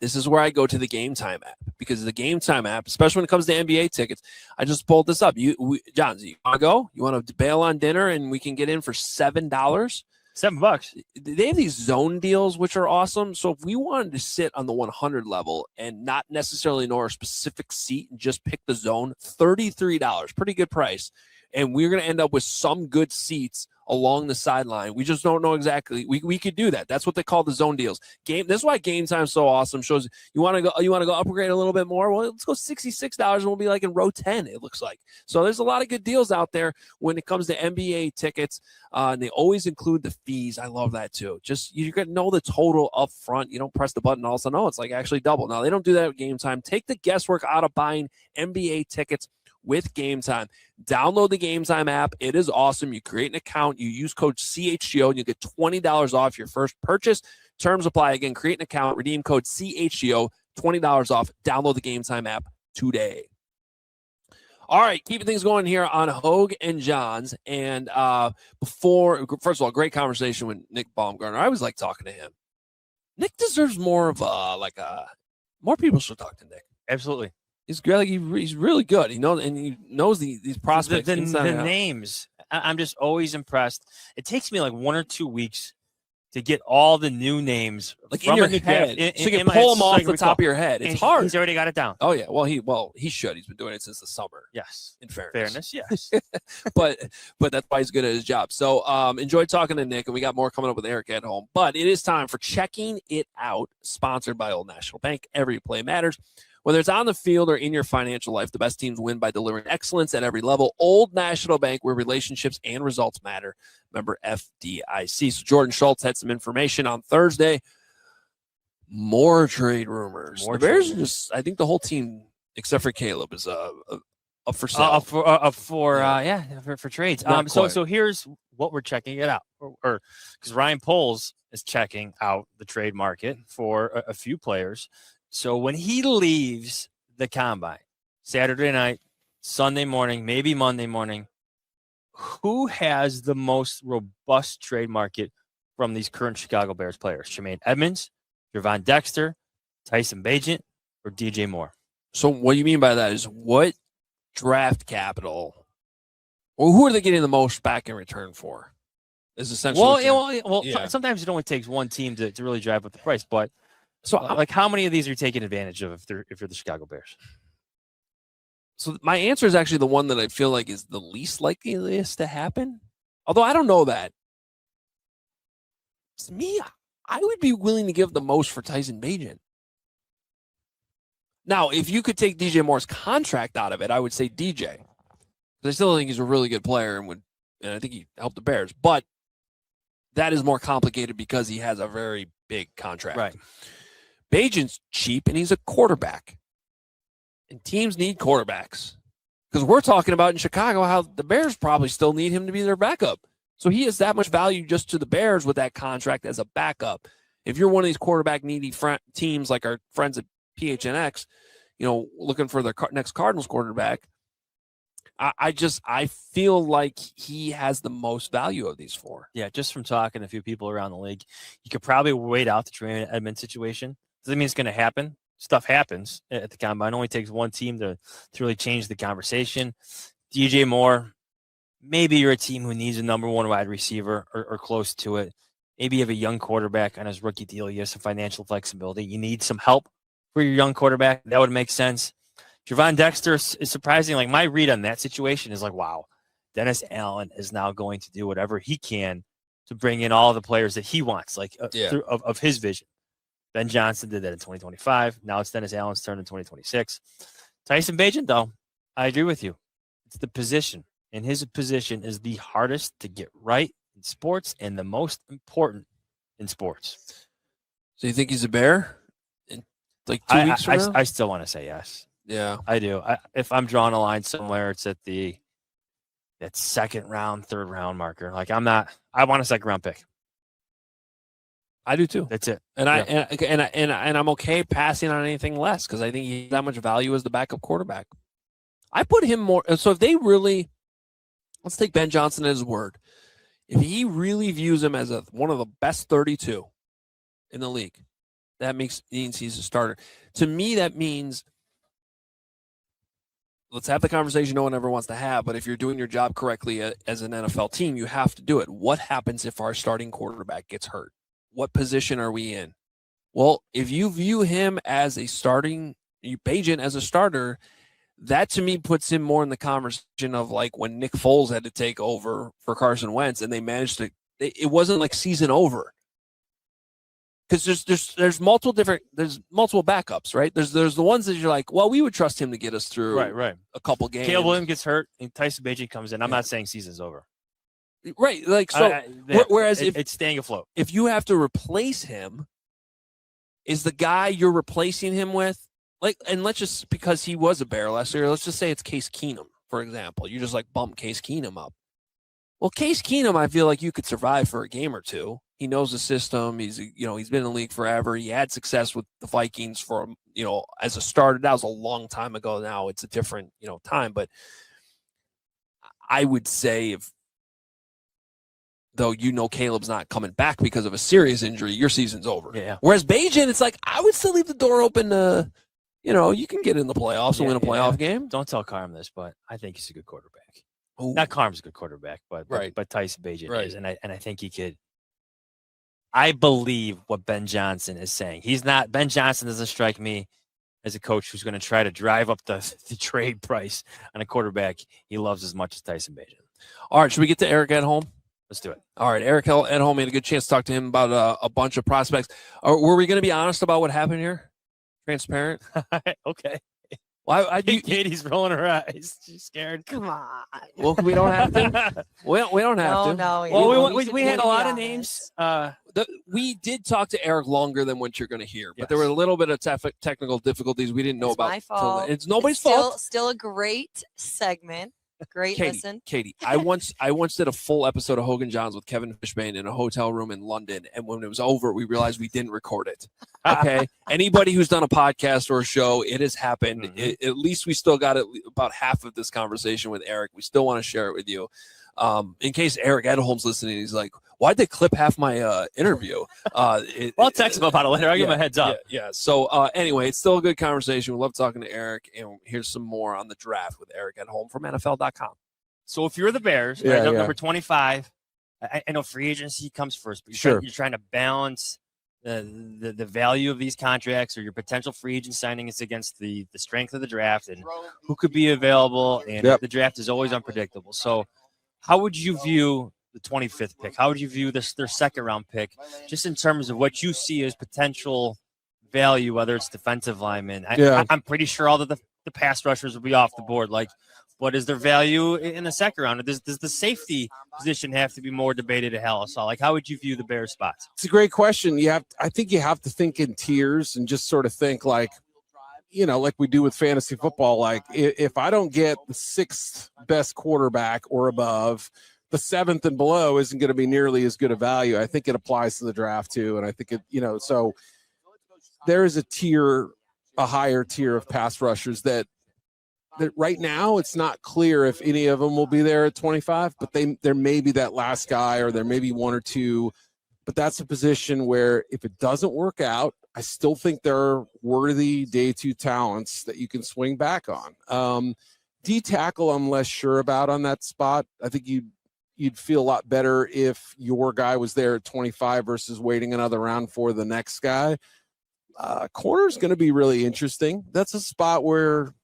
this is where I go to the Game Time app, because the Game Time app, especially when it comes to NBA tickets, I just pulled this up. Johnsy, you want to go? You want to bail on dinner and we can get in for $7? $7. They have these zone deals, which are awesome. So if we wanted to sit on the 100 level and not necessarily know our specific seat and just pick the zone, $33, pretty good price. And we're going to end up with some good seats along the sideline. We just don't know exactly. We could do that. That's what they call the zone deals. This is why Game Time is so awesome. Shows you want to go upgrade a little bit more. Well, let's go $66 and we'll be like in row 10. It looks like. So there's a lot of good deals out there when it comes to NBA tickets. And they always include the fees. I love that too. Just you got to know the total up front. You don't press the button. Also, no, it's like actually double. Now they don't do that at Game Time. Take the guesswork out of buying NBA tickets with Game Time. Download the Game Time app. It is awesome. You create an account. You use code CHGO and you get $20 off your first purchase. Terms apply. Again, create an account. Redeem code CHGO. $20 off. Download the Game Time app today. All right, keeping things going here on Hoge and Jahns. And first of all, great conversation with Nick Baumgardner. I always like talking to him. Nick deserves more of more people should talk to Nick. Absolutely. He's really good. He knows these prospects. The names. I'm just always impressed. It takes me like 1 or 2 weeks to get all the new names like from in your a new head, draft. so you can pull them off the top of your head. It's hard. He's already got it down. Oh yeah, well he should. He's been doing it since the summer. Yes, in fairness, yes. but that's why he's good at his job. So enjoyed talking to Nick, and we got more coming up with Eric Edholm. But it is time for Checking It Out, sponsored by Old National Bank. Every play matters. Whether it's on the field or in your financial life, the best teams win by delivering excellence at every level. Old National Bank, where relationships and results matter. Member FDIC. So Jordan Schultz had some information on Thursday. More trade rumors. The Bears are just, I think the whole team, except for Caleb, is up for sale. For trades. So here's what we're checking it out. Or because Ryan Poles is checking out the trade market for a few players. So when he leaves the combine, Saturday night, Sunday morning, maybe Monday morning, who has the most robust trade market from these current Chicago Bears players? Tremaine Edmonds, Gervon Dexter, Tyson Bagent, or DJ Moore? So what you mean by that is what draft capital, or who are they getting the most back in return for? Is essentially sometimes it only takes one team to really drive up the price, but so like how many of these are you taking advantage of if you're the Chicago Bears? So my answer is actually the one that I feel like is the least likeliest to happen. Although I don't know that. To me, I would be willing to give the most for Tyson Bagent. Now, if you could take DJ Moore's contract out of it, I would say DJ. Because I still think he's a really good player and I think he helped the Bears. But that is more complicated because he has a very big contract. Right. Bagent's cheap and he's a quarterback. And teams need quarterbacks. Because we're talking about in Chicago how the Bears probably still need him to be their backup. So he has that much value just to the Bears with that contract as a backup. If you're one of these quarterback needy teams like our friends at PHNX, looking for their next Cardinals quarterback, I feel like he has the most value of these four. Yeah, just from talking to a few people around the league, you could probably wait out the Tremaine Edmonds situation. Doesn't mean it's going to happen. Stuff happens at the combine. It only takes one team to really change the conversation. DJ Moore, maybe you're a team who needs a number one wide receiver or close to it. Maybe you have a young quarterback on his rookie deal. You have some financial flexibility. You need some help for your young quarterback. That would make sense. Gervon Dexter is surprising. Like my read on that situation is like, wow, Dennis Allen is now going to do whatever he can to bring in all the players that he wants, of his vision. Ben Johnson did that in 2025. Now it's Dennis Allen's turn in 2026. Tyson Bagent, though, I agree with you. It's the position. And his position is the hardest to get right in sports and the most important in sports. So you think he's a Bear in like 2 weeks from now? I still want to say yes. Yeah. I do. If I'm drawing a line somewhere, it's at that second round, third round marker. Like I want a second round pick. I do too. That's it. And I'm okay passing on anything less because I think he has that much value as the backup quarterback. I put him more. So if they really, let's take Ben Johnson at his word. If he really views him as one of the best 32 in the league, that means he's a starter. To me, that means let's have the conversation no one ever wants to have, but if you're doing your job correctly as an NFL team, you have to do it. What happens if our starting quarterback gets hurt? What position are we in? Well, if you view him as a starting, Bagent as a starter, that to me puts him more in the conversation of like when Nick Foles had to take over for Carson Wentz and they managed to, it wasn't like season over. Because there's multiple backups, right? There's the ones that you're like, well, we would trust him to get us through right. a couple games. Caleb Williams gets hurt and Tyson Bagent comes in. I'm not saying season's over. Right. Like, so, whereas if it's staying afloat, if you have to replace him, is the guy you're replacing him with and let's just, because he was a Bear last year, let's just say it's Case Keenum, for example. You just bump Case Keenum up. Well, Case Keenum, I feel like you could survive for a game or two. He knows the system. He's been in the league forever. He had success with the Vikings for, as a starter. That was a long time ago. Now it's a different, time. But I would say though Caleb's not coming back because of a serious injury, your season's over. Yeah. Whereas Bagent, it's like I would still leave the door open to, you can get in the playoffs and win a playoff game. Don't tell Carm this, but I think he's a good quarterback. Ooh. Not Carm's a good quarterback, but right. but Tyson Bagent right. is, and I think he could. I believe what Ben Johnson is saying. Ben Johnson doesn't strike me as a coach who's going to try to drive up the trade price on a quarterback he loves as much as Tyson Bagent. All right, should we get to Eric Edholm? Let's do it. All right, Eric Edholm had a good chance to talk to him about a bunch of prospects. Were we going to be honest about what happened here? Transparent? Okay. Well, I think Katie's rolling her eyes. She's scared. Come on. Well, we don't have to. we don't have to. No. Well, we had a lot of names. We did talk to Eric longer than what you're going to hear, but yes. there were a little bit of technical difficulties we didn't know about. My fault. It's nobody's fault. Still a great segment. Great listen. Katie, I once did a full episode of Hoge Jahns with Kevin Fishbane in a hotel room in London, and when it was over, we realized we didn't record it. Okay, anybody who's done a podcast or a show, it has happened. Mm-hmm. At least we still got about half of this conversation with Eric. We still want to share it with you. In case Eric Edholm's listening, he's like, why'd they clip half my interview? I'll text him about it later. I'll give him a heads up. Yeah. So anyway, it's still a good conversation. We love talking to Eric, and here's some more on the draft with Eric Edholm from NFL.com. So if you're the Bears, number 25, I know free agency comes first, but you're trying to balance the value of these contracts or your potential free agent signings against the strength of the draft and who could be available. And the draft is always unpredictable. So how would you view the 25th pick? How would you view their second round pick, just in terms of what you see as potential value, whether it's defensive linemen? I'm pretty sure all the pass rushers will be off the board. Like, what is their value in the second round? Does the safety position have to be more debated at hell? So, like, how would you view the Bears spots? It's a great question. I think you have to think in tiers and just sort of think like we do with fantasy football. Like, if I don't get the sixth best quarterback or above, the seventh and below isn't going to be nearly as good a value. I think it applies to the draft too. And I think so there is a higher tier of pass rushers that right now it's not clear if any of them will be there at 25, but there may be that last guy or there may be one or two, but that's a position where if it doesn't work out, I still think there are worthy day two talents that you can swing back on. D tackle, I'm less sure about on that spot. I think you'd feel a lot better if your guy was there at 25 versus waiting another round for the next guy. Corner is going to be really interesting. That's a spot where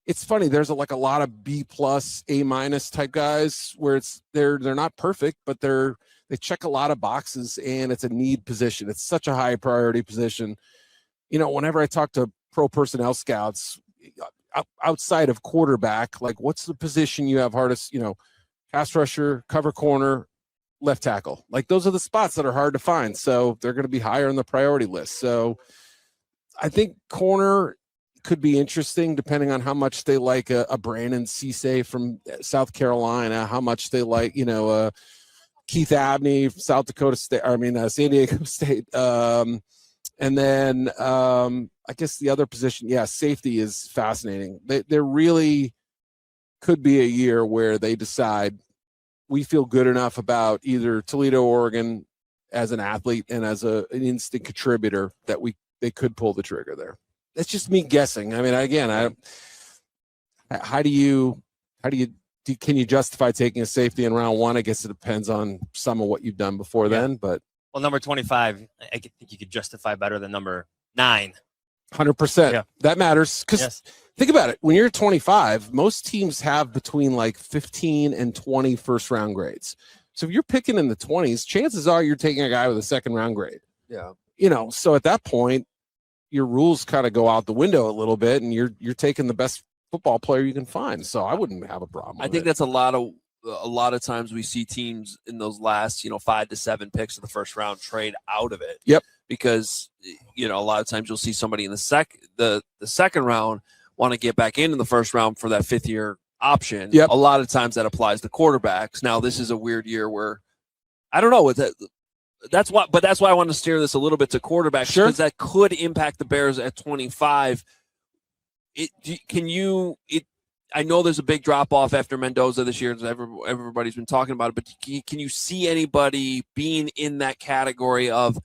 it's funny. There's a lot of B+, A- type guys where they're not perfect, but they check a lot of boxes and it's a need position. It's such a high priority position. Whenever I talk to pro personnel scouts outside of quarterback, like what's the position you have hardest, pass rusher, cover corner, left tackle. Like those are the spots that are hard to find. So they're going to be higher on the priority list. So I think corner could be interesting depending on how much they like a Brandon Cisse from South Carolina, how much they like, Keith Abney, South Dakota State, San Diego State. And then I guess the other position, safety is fascinating. There really could be a year where they decide we feel good enough about either Toledo, Oregon as an athlete and as an instant contributor that they could pull the trigger there. That's just me guessing. Can you justify taking a safety in round one? I guess it depends on some of what you've done before then, but number 25, I think you could justify better than number 9. 100%. Yeah. That matters because think about it. When you're 25, most teams have between 15 and 20 first round grades. So if you're picking in the 20s, chances are you're taking a guy with a second round grade. Yeah. So at that point, your rules kind of go out the window a little bit, and you're taking the best football player you can find. So I wouldn't have a problem. I think that's a lot of times we see teams in those last 5 to 7 picks of the first round trade out of it. Yep. Because a lot of times you'll see somebody in the second round want to get back into the first round for that 5th year option. Yep. A lot of times that applies to quarterbacks. Now this is a weird year where I don't know what that. That's why I want to steer this a little bit to quarterbacks because that could impact the Bears at 25. I know there's a big drop off after Mendoza this year. Everybody's been talking about it, but can you see anybody being in that category of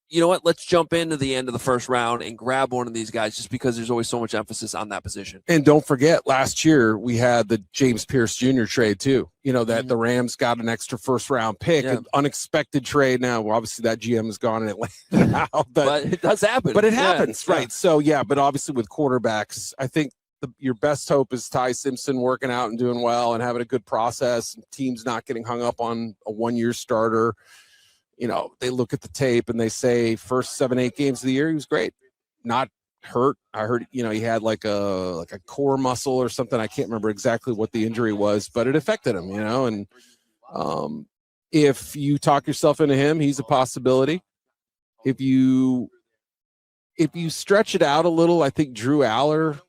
you know what? Let's jump into the end of the first round and grab one of these guys just because there's always so much emphasis on that position. And don't forget, last year we had the James Pierce Jr. trade too. You know, that the Rams got an extra first-round pick, an unexpected trade. Now, well, obviously that GM is gone in Atlanta now. But it does happen. But it happens, right? So, but obviously with quarterbacks, I think your best hope is Ty Simpson working out and doing well and having a good process, and teams not getting hung up on a one-year starter. You know, they look at the tape and they say first 7-8 games of the year, he was great. Not hurt. I heard, you know, he had like a core muscle or something. I can't remember exactly what the injury was, but it affected him, you know, and if you talk yourself into him, he's a possibility. If you stretch it out a little, I think Drew Aller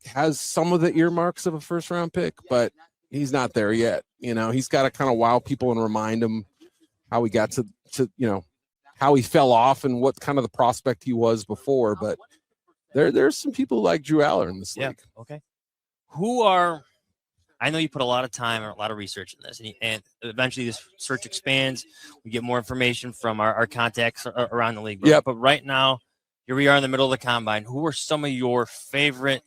has some of the earmarks of a first round pick, but he's not there yet. You know, he's got to kind of wow people and remind them how he got to you know, how he fell off and what kind of the prospect he was before. But there's some people like Drew Aller in this league. Okay. I know you put a lot of time and a lot of research in this, and eventually this search expands. We get more information from our contacts around the league. But right now, here we are in the middle of the combine. Who are some of your favorite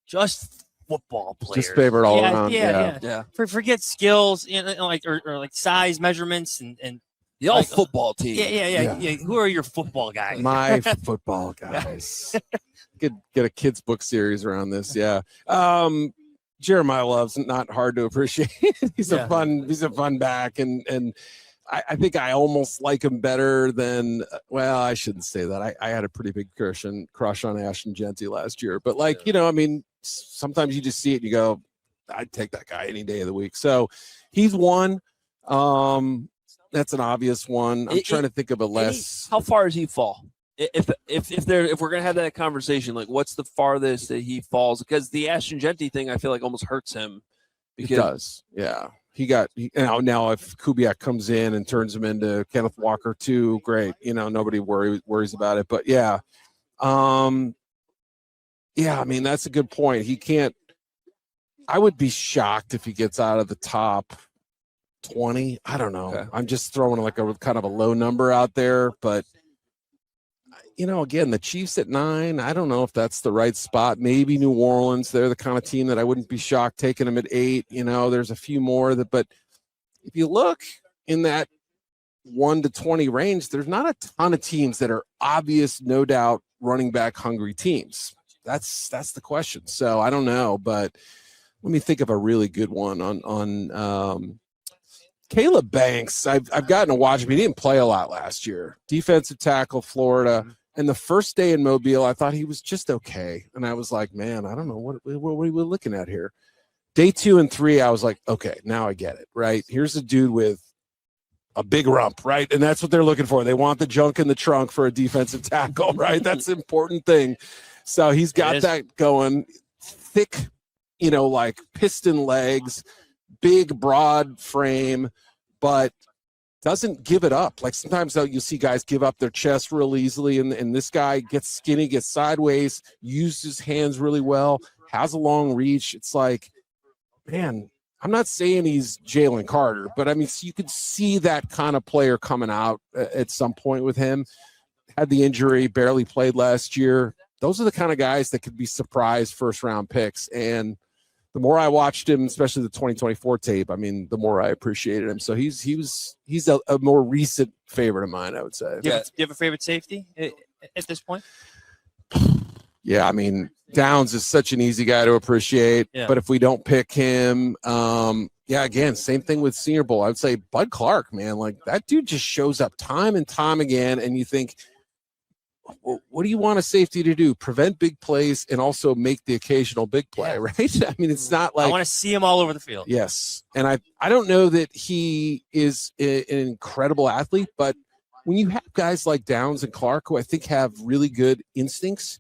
just football players? Just favorite all around. Yeah. Forget skills, you know, like or like size measurements and the all football team. Yeah. Who are your football guys? My football guys. Get a kids book series around this. Yeah. Jeremiah Love's not hard to appreciate. He's a fun back, and I think I almost like him better than, well, I shouldn't say that. I had a pretty big crush on Ashton Genty last year, but you know, I mean, sometimes you just see it and you go, I'd take that guy any day of the week. So he's one. That's an obvious one. I'm trying to think of a less. How far does he fall? If we're gonna have that conversation, like what's the farthest that he falls? Because the Ashton Genty thing, I feel like almost hurts him. It does, yeah. Now if Kubiak comes in and turns him into Kenneth Walker too, great. You know, nobody worries about it. But I mean, that's a good point. He can't. I would be shocked if he gets out of the top 20. I don't know. Okay. I'm just throwing like a kind of a low number out there, but you know, again, the Chiefs at 9, I don't know if that's the right spot. Maybe New Orleans, they're the kind of team that I wouldn't be shocked taking them at 8. You know, there's a few more but if you look in that 1 to 20 range, there's not a ton of teams that are obvious, no doubt, running back hungry teams. That's the question. So I don't know, but let me think of a really good one on Caleb Banks. I've gotten to watch him. He didn't play a lot last year. Defensive tackle, Florida. And the first day in Mobile, I thought he was just okay. And I was like, man, I don't know what are we looking at here. Day 2 and 3, I was like, okay, now I get it, right? Here's a dude with a big rump, right? And that's what they're looking for. They want the junk in the trunk for a defensive tackle, right? That's an important thing. So he's got that going. Thick, you know, like piston legs, big, broad frame, but doesn't give it up. Like sometimes you see guys give up their chest real easily, and this guy gets skinny, gets sideways, uses his hands really well, has a long reach. It's like, man, I'm not saying he's Jalen Carter, but I mean, you could see that kind of player coming out at some point with him. Had the injury, barely played last year. Those are the kind of guys that could be surprise first-round picks, and the more I watched him, especially the 2024 tape, I mean, the more I appreciated him. So he's a more recent favorite of mine, I would say. Do you have a favorite safety at this point? Yeah, I mean, Downs is such an easy guy to appreciate. Yeah. But if we don't pick him, again, same thing with Senior Bowl. I would say Bud Clark, man. Like, that dude just shows up time and time again, and you think, what do you want a safety to do? Prevent big plays and also make the occasional big play, right? I mean, it's not like I want to see him all over the field. Yes. And I don't know that he is an incredible athlete, but when you have guys like Downs and Clark, who I think have really good instincts,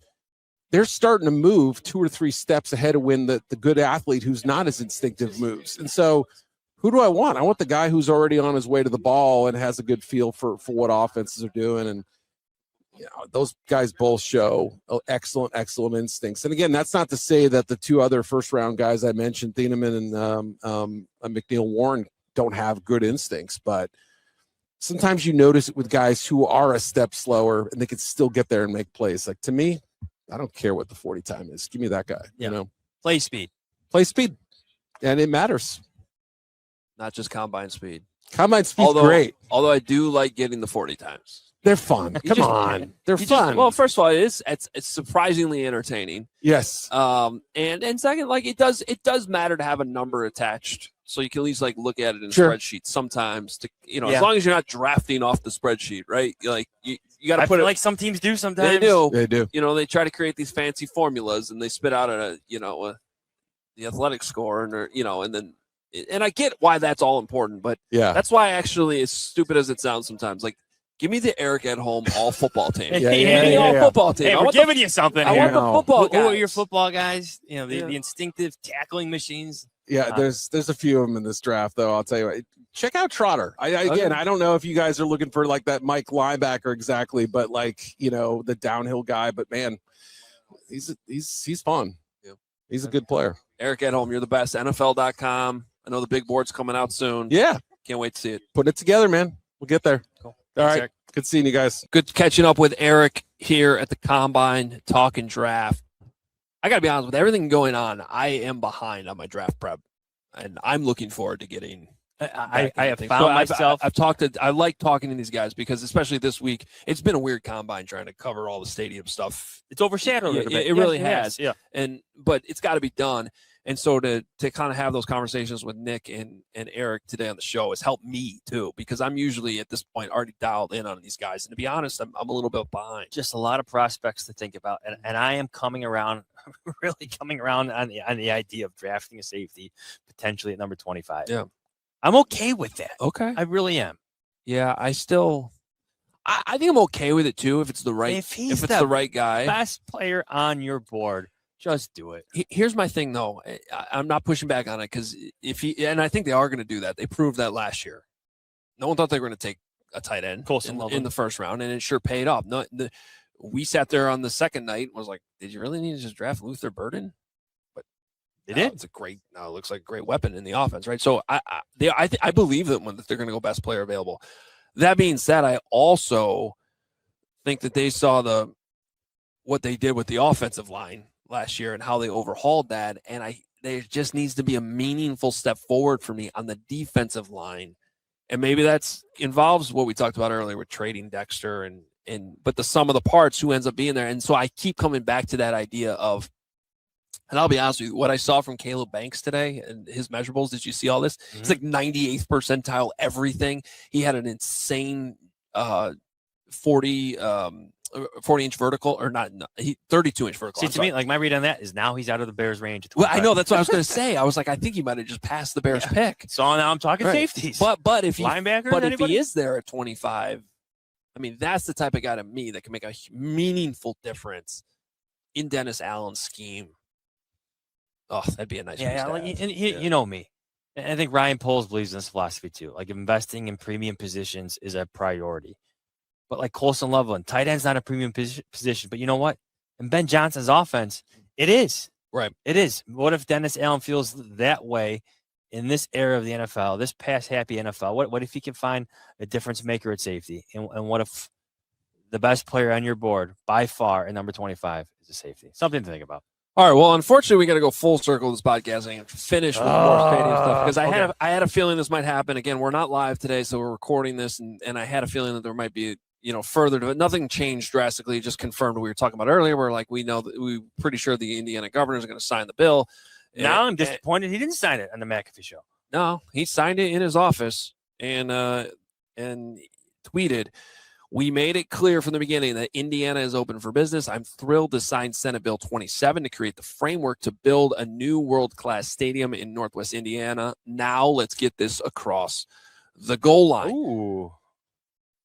they're starting to move 2 or 3 steps ahead of when the good athlete who's not as instinctive moves. And so who do I want? I want the guy who's already on his way to the ball and has a good feel for what offenses are doing. And you know, those guys both show excellent instincts. And again, that's not to say that the 2 other first-round guys I mentioned, Thieneman and McNeil Warren, don't have good instincts. But sometimes you notice it with guys who are a step slower and they can still get there and make plays. Like, to me, I don't care what the 40 time is. Give me that guy. Yeah. You know, play speed, and it matters. Not just combine speed. Combine speed's great. Although I do like getting the 40 times. They're fun. Come on. They're fun. Well, first of all, it's surprisingly entertaining. Yes. And second, like it does matter to have a number attached, so you can at least like look at it in a spreadsheet sometimes. To as long as you're not drafting off the spreadsheet, right? Like you got to put it like some teams do sometimes. They do. They do. They try to create these fancy formulas and they spit out the athletic score and I get why that's all important, but that's why actually, as stupid as it sounds sometimes, like. Give me the Eric Edholm all football team. Football team. Hey, we're giving you something. I want the football guys. Who are your football guys? The instinctive tackling machines. Yeah, there's a few of them in this draft, though. I'll tell you what. Check out Trotter. I don't know if you guys are looking for like that Mike linebacker exactly, but like the downhill guy. But man, he's fun. Yeah. He's a good player. Eric Edholm, you're the best. NFL.com. I know the big board's coming out soon. Yeah, can't wait to see it. Put it together, man. We'll get there. Cool. All right. Eric. Good seeing you guys. Good catching up with Eric here at the Combine, talking draft. I got to be honest, with everything going on, I am behind on my draft prep, and I'm looking forward to getting. I have found myself. I like talking to these guys because, especially this week, it's been a weird Combine trying to cover all the stadium stuff. It's overshadowed a little bit. It really has. Yeah. But it's got to be done. And so to kind of have those conversations with Nick and Eric today on the show has helped me too, because I'm usually at this point already dialed in on these guys. And to be honest, I'm a little bit behind. Just a lot of prospects to think about. And I am coming around, really coming around on the idea of drafting a safety potentially at number 25. Yeah. I'm okay with that. Okay. I really am. Yeah, I think I'm okay with it too if it's the right if it's the right guy. Best player on your board. Just do it. Here's my thing, though. I'm not pushing back on it because and I think they are going to do that. They proved that last year. No one thought they were going to take a tight end in the first round, and it sure paid off. We sat there on the second night and was like, did you really need to just draft Luther Burden? But they did. It's it looks like a great weapon in the offense, right? So I believe that they're going to go best player available. That being said, I also think that they saw what they did with the offensive line last year and how they overhauled that. And there just needs to be a meaningful step forward for me on the defensive line. And maybe that's involves what we talked about earlier with trading Dexter but the sum of the parts, who ends up being there. And so I keep coming back to that idea of, and I'll be honest with you, what I saw from Caleb Banks today and his measurables, did you see all this? Mm-hmm. It's like 98th percentile, everything. He had an insane 40-inch vertical, or not? 32-inch vertical. See, to me, like my read on that is now he's out of the Bears' range. Well, I know that's what I was going to say. I was like, I think he might have just passed the Bears pick. So now I'm talking safeties. But if linebacker, if he is there at 25, I mean, that's the type of guy to me that can make a meaningful difference in Dennis Allen's scheme. Oh, that'd be a nice. You know me. And I think Ryan Poles believes in this philosophy too. Like investing in premium positions is a priority. But like Colson Loveland, tight end's not a premium position. But you know what? In Ben Johnson's offense, it is. Right. It is. What if Dennis Allen feels that way in this era of the NFL, this pass-happy NFL? What if he can find a difference maker at safety? And what if the best player on your board, by far, at number 25, is a safety? Something to think about. All right. Well, unfortunately, we got to go full circle this podcasting and finish with more stadium stuff because I had a feeling this might happen. Again, we're not live today, so we're recording this, and I had a feeling that there might be further to it. Nothing changed drastically, just confirmed what we were talking about earlier. We're like, we know that we're pretty sure the Indiana governor is going to sign the bill. Now I'm disappointed he didn't sign it on the McAfee show. No, he signed it in his office and tweeted, "We made it clear from the beginning that Indiana is open for business. I'm thrilled to sign Senate Bill 27 to create the framework to build a new world-class stadium in Northwest Indiana. Now let's get this across the goal line." Ooh,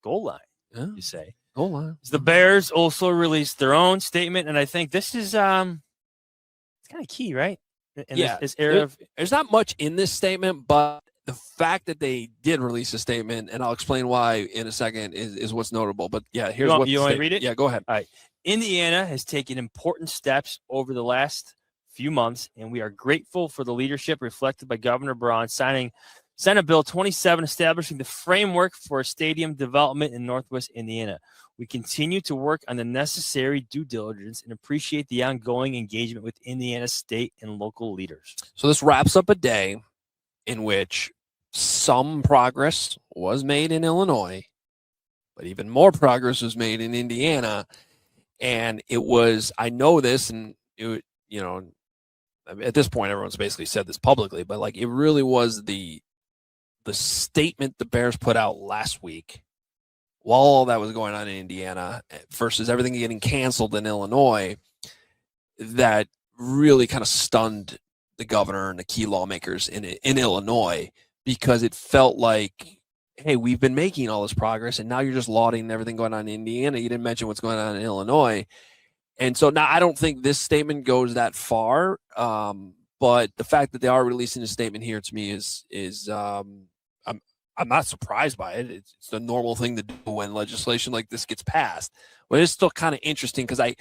goal line. You say. Hold on. The Bears also released their own statement, and I think this is it's kind of key, right? In this era there's not much in this statement, but the fact that they did release a statement, and I'll explain why in a second, is what's notable. But yeah, here's what you want to read it. Yeah, go ahead. All right. Indiana has taken important steps over the last few months, and we are grateful for the leadership reflected by Governor Braun signing Senate Bill 27 establishing the framework for stadium development in Northwest Indiana. We continue to work on the necessary due diligence and appreciate the ongoing engagement with Indiana state and local leaders. So this wraps up a day in which some progress was made in Illinois, but even more progress was made in Indiana. And it was, I know this, and it, at this point, everyone's basically said this publicly, but like it really was the statement the Bears put out last week while all that was going on in Indiana versus everything getting canceled in Illinois that really kind of stunned the governor and the key lawmakers in Illinois, because it felt like, hey, we've been making all this progress and now you're just lauding everything going on in Indiana. You didn't mention what's going on in Illinois. And so now I don't think this statement goes that far. But the fact that they are releasing a statement here to me is I'm not surprised by it. It's the normal thing to do when legislation like this gets passed. But it's still kind of interesting because I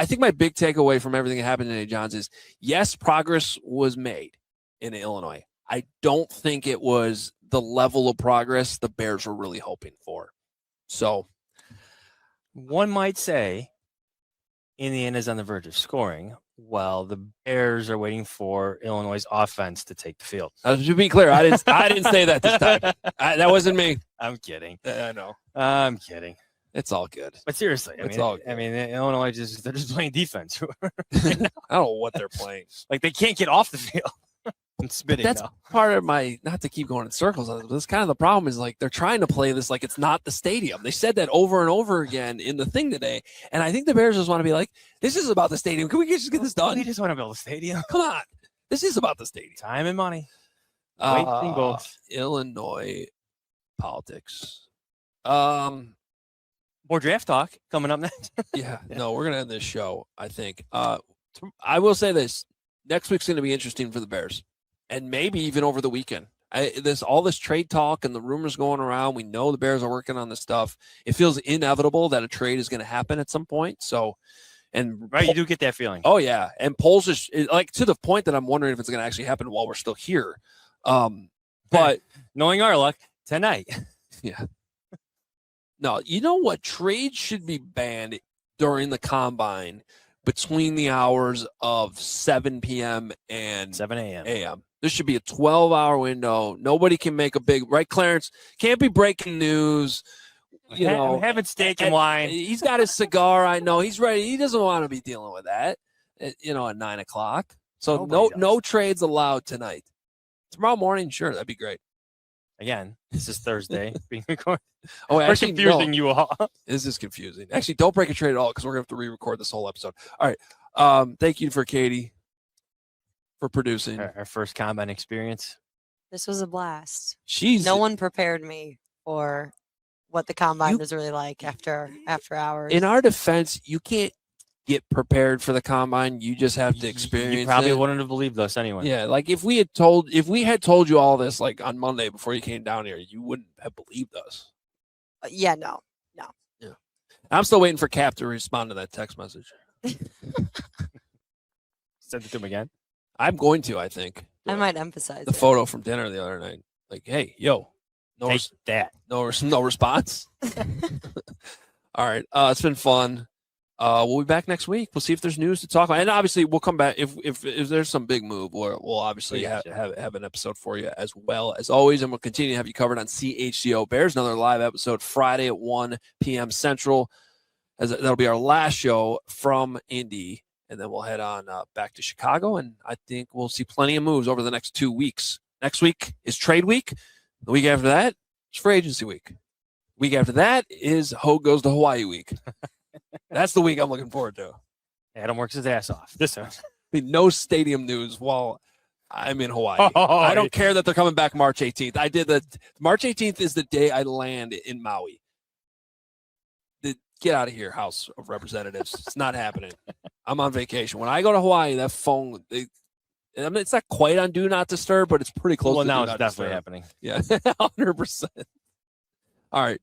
think my big takeaway from everything that happened in Hoge Jahns is, yes, progress was made in Illinois. I don't think it was the level of progress the Bears were really hoping for. So one might say Indiana's on the verge of scoring while the Bears are waiting for Illinois' offense to take the field. To be clear, I didn't say that this time. That wasn't me. I'm kidding. I know. I'm kidding. It's all good. But seriously, I mean, Illinois they're just playing defense. I don't know what they're playing. Like they can't get off the field. I'm spitting. That's part of my, not to keep going in circles on this, but that's kind of the problem is like they're trying to play this like it's not the stadium. They said that over and over again in the thing today. And I think the Bears just want to be like, this is about the stadium. Can we just get this done? We just want to build a stadium. Come on. This is about the stadium. Time and money. Both. Illinois politics. More draft talk coming up next. Yeah. No, we're going to end this show, I think. I will say this. Next week's going to be interesting for the Bears. And maybe even over the weekend. All this trade talk and the rumors going around. We know the Bears are working on this stuff. It feels inevitable that a trade is going to happen at some point. So, and right, you do get that feeling. Oh yeah, and polls is like to the point that I'm wondering if it's going to actually happen while we're still here. But knowing our luck tonight, yeah. No, you know what? Trades should be banned during the combine between the hours of 7 p.m. and 7 a.m. There should be a 12-hour window. Nobody can make a big right. Clarence can't be breaking news. I'm having steak and wine. He's got his cigar. I know he's ready. He doesn't want to be dealing with that. At 9:00. So no trades allowed tonight. Tomorrow morning, sure, that'd be great. Again, this is Thursday being recorded. Oh, actually, confusing you all. This is confusing. Actually, don't break a trade at all because we're gonna have to re-record this whole episode. All right. Thank you for Katie for producing our first combine experience. This was a blast. No one prepared me for what the combine was really like after hours. In our defense, you can't get prepared for the combine. You just have to experience it. You probably wouldn't have believed us anyway. Yeah, like if we had told you all this like on Monday before you came down here, you wouldn't have believed us. Yeah, no. Yeah. I'm still waiting for Cap to respond to that text message. Send it to him again. I'm going to, I think. I might emphasize the photo from dinner the other night. Like, hey, yo. No response. All right. It's been fun. We'll be back next week. We'll see if there's news to talk about. And obviously we'll come back if there's some big move, we'll obviously have an episode for you as well as always. And we'll continue to have you covered on CHGO Bears. Another live episode Friday at 1 p.m. Central. That'll be our last show from Indy. And then we'll head on back to Chicago. And I think we'll see plenty of moves over the next 2 weeks. Next week is trade week. The week after that is free agency week. Week after that is Hoge goes to Hawaii week. That's the week I'm looking forward to. Adam works his ass off. This one. No stadium news while I'm in Hawaii. I don't care that they're coming back March 18th. March 18th is the day I land in Maui. Get out of here, House of Representatives. It's not happening. I'm on vacation. When I go to Hawaii, that phone, it's not quite on Do Not Disturb, but it's pretty close to now Do it's Not definitely Disturb. happening. Yeah, 100%. All right.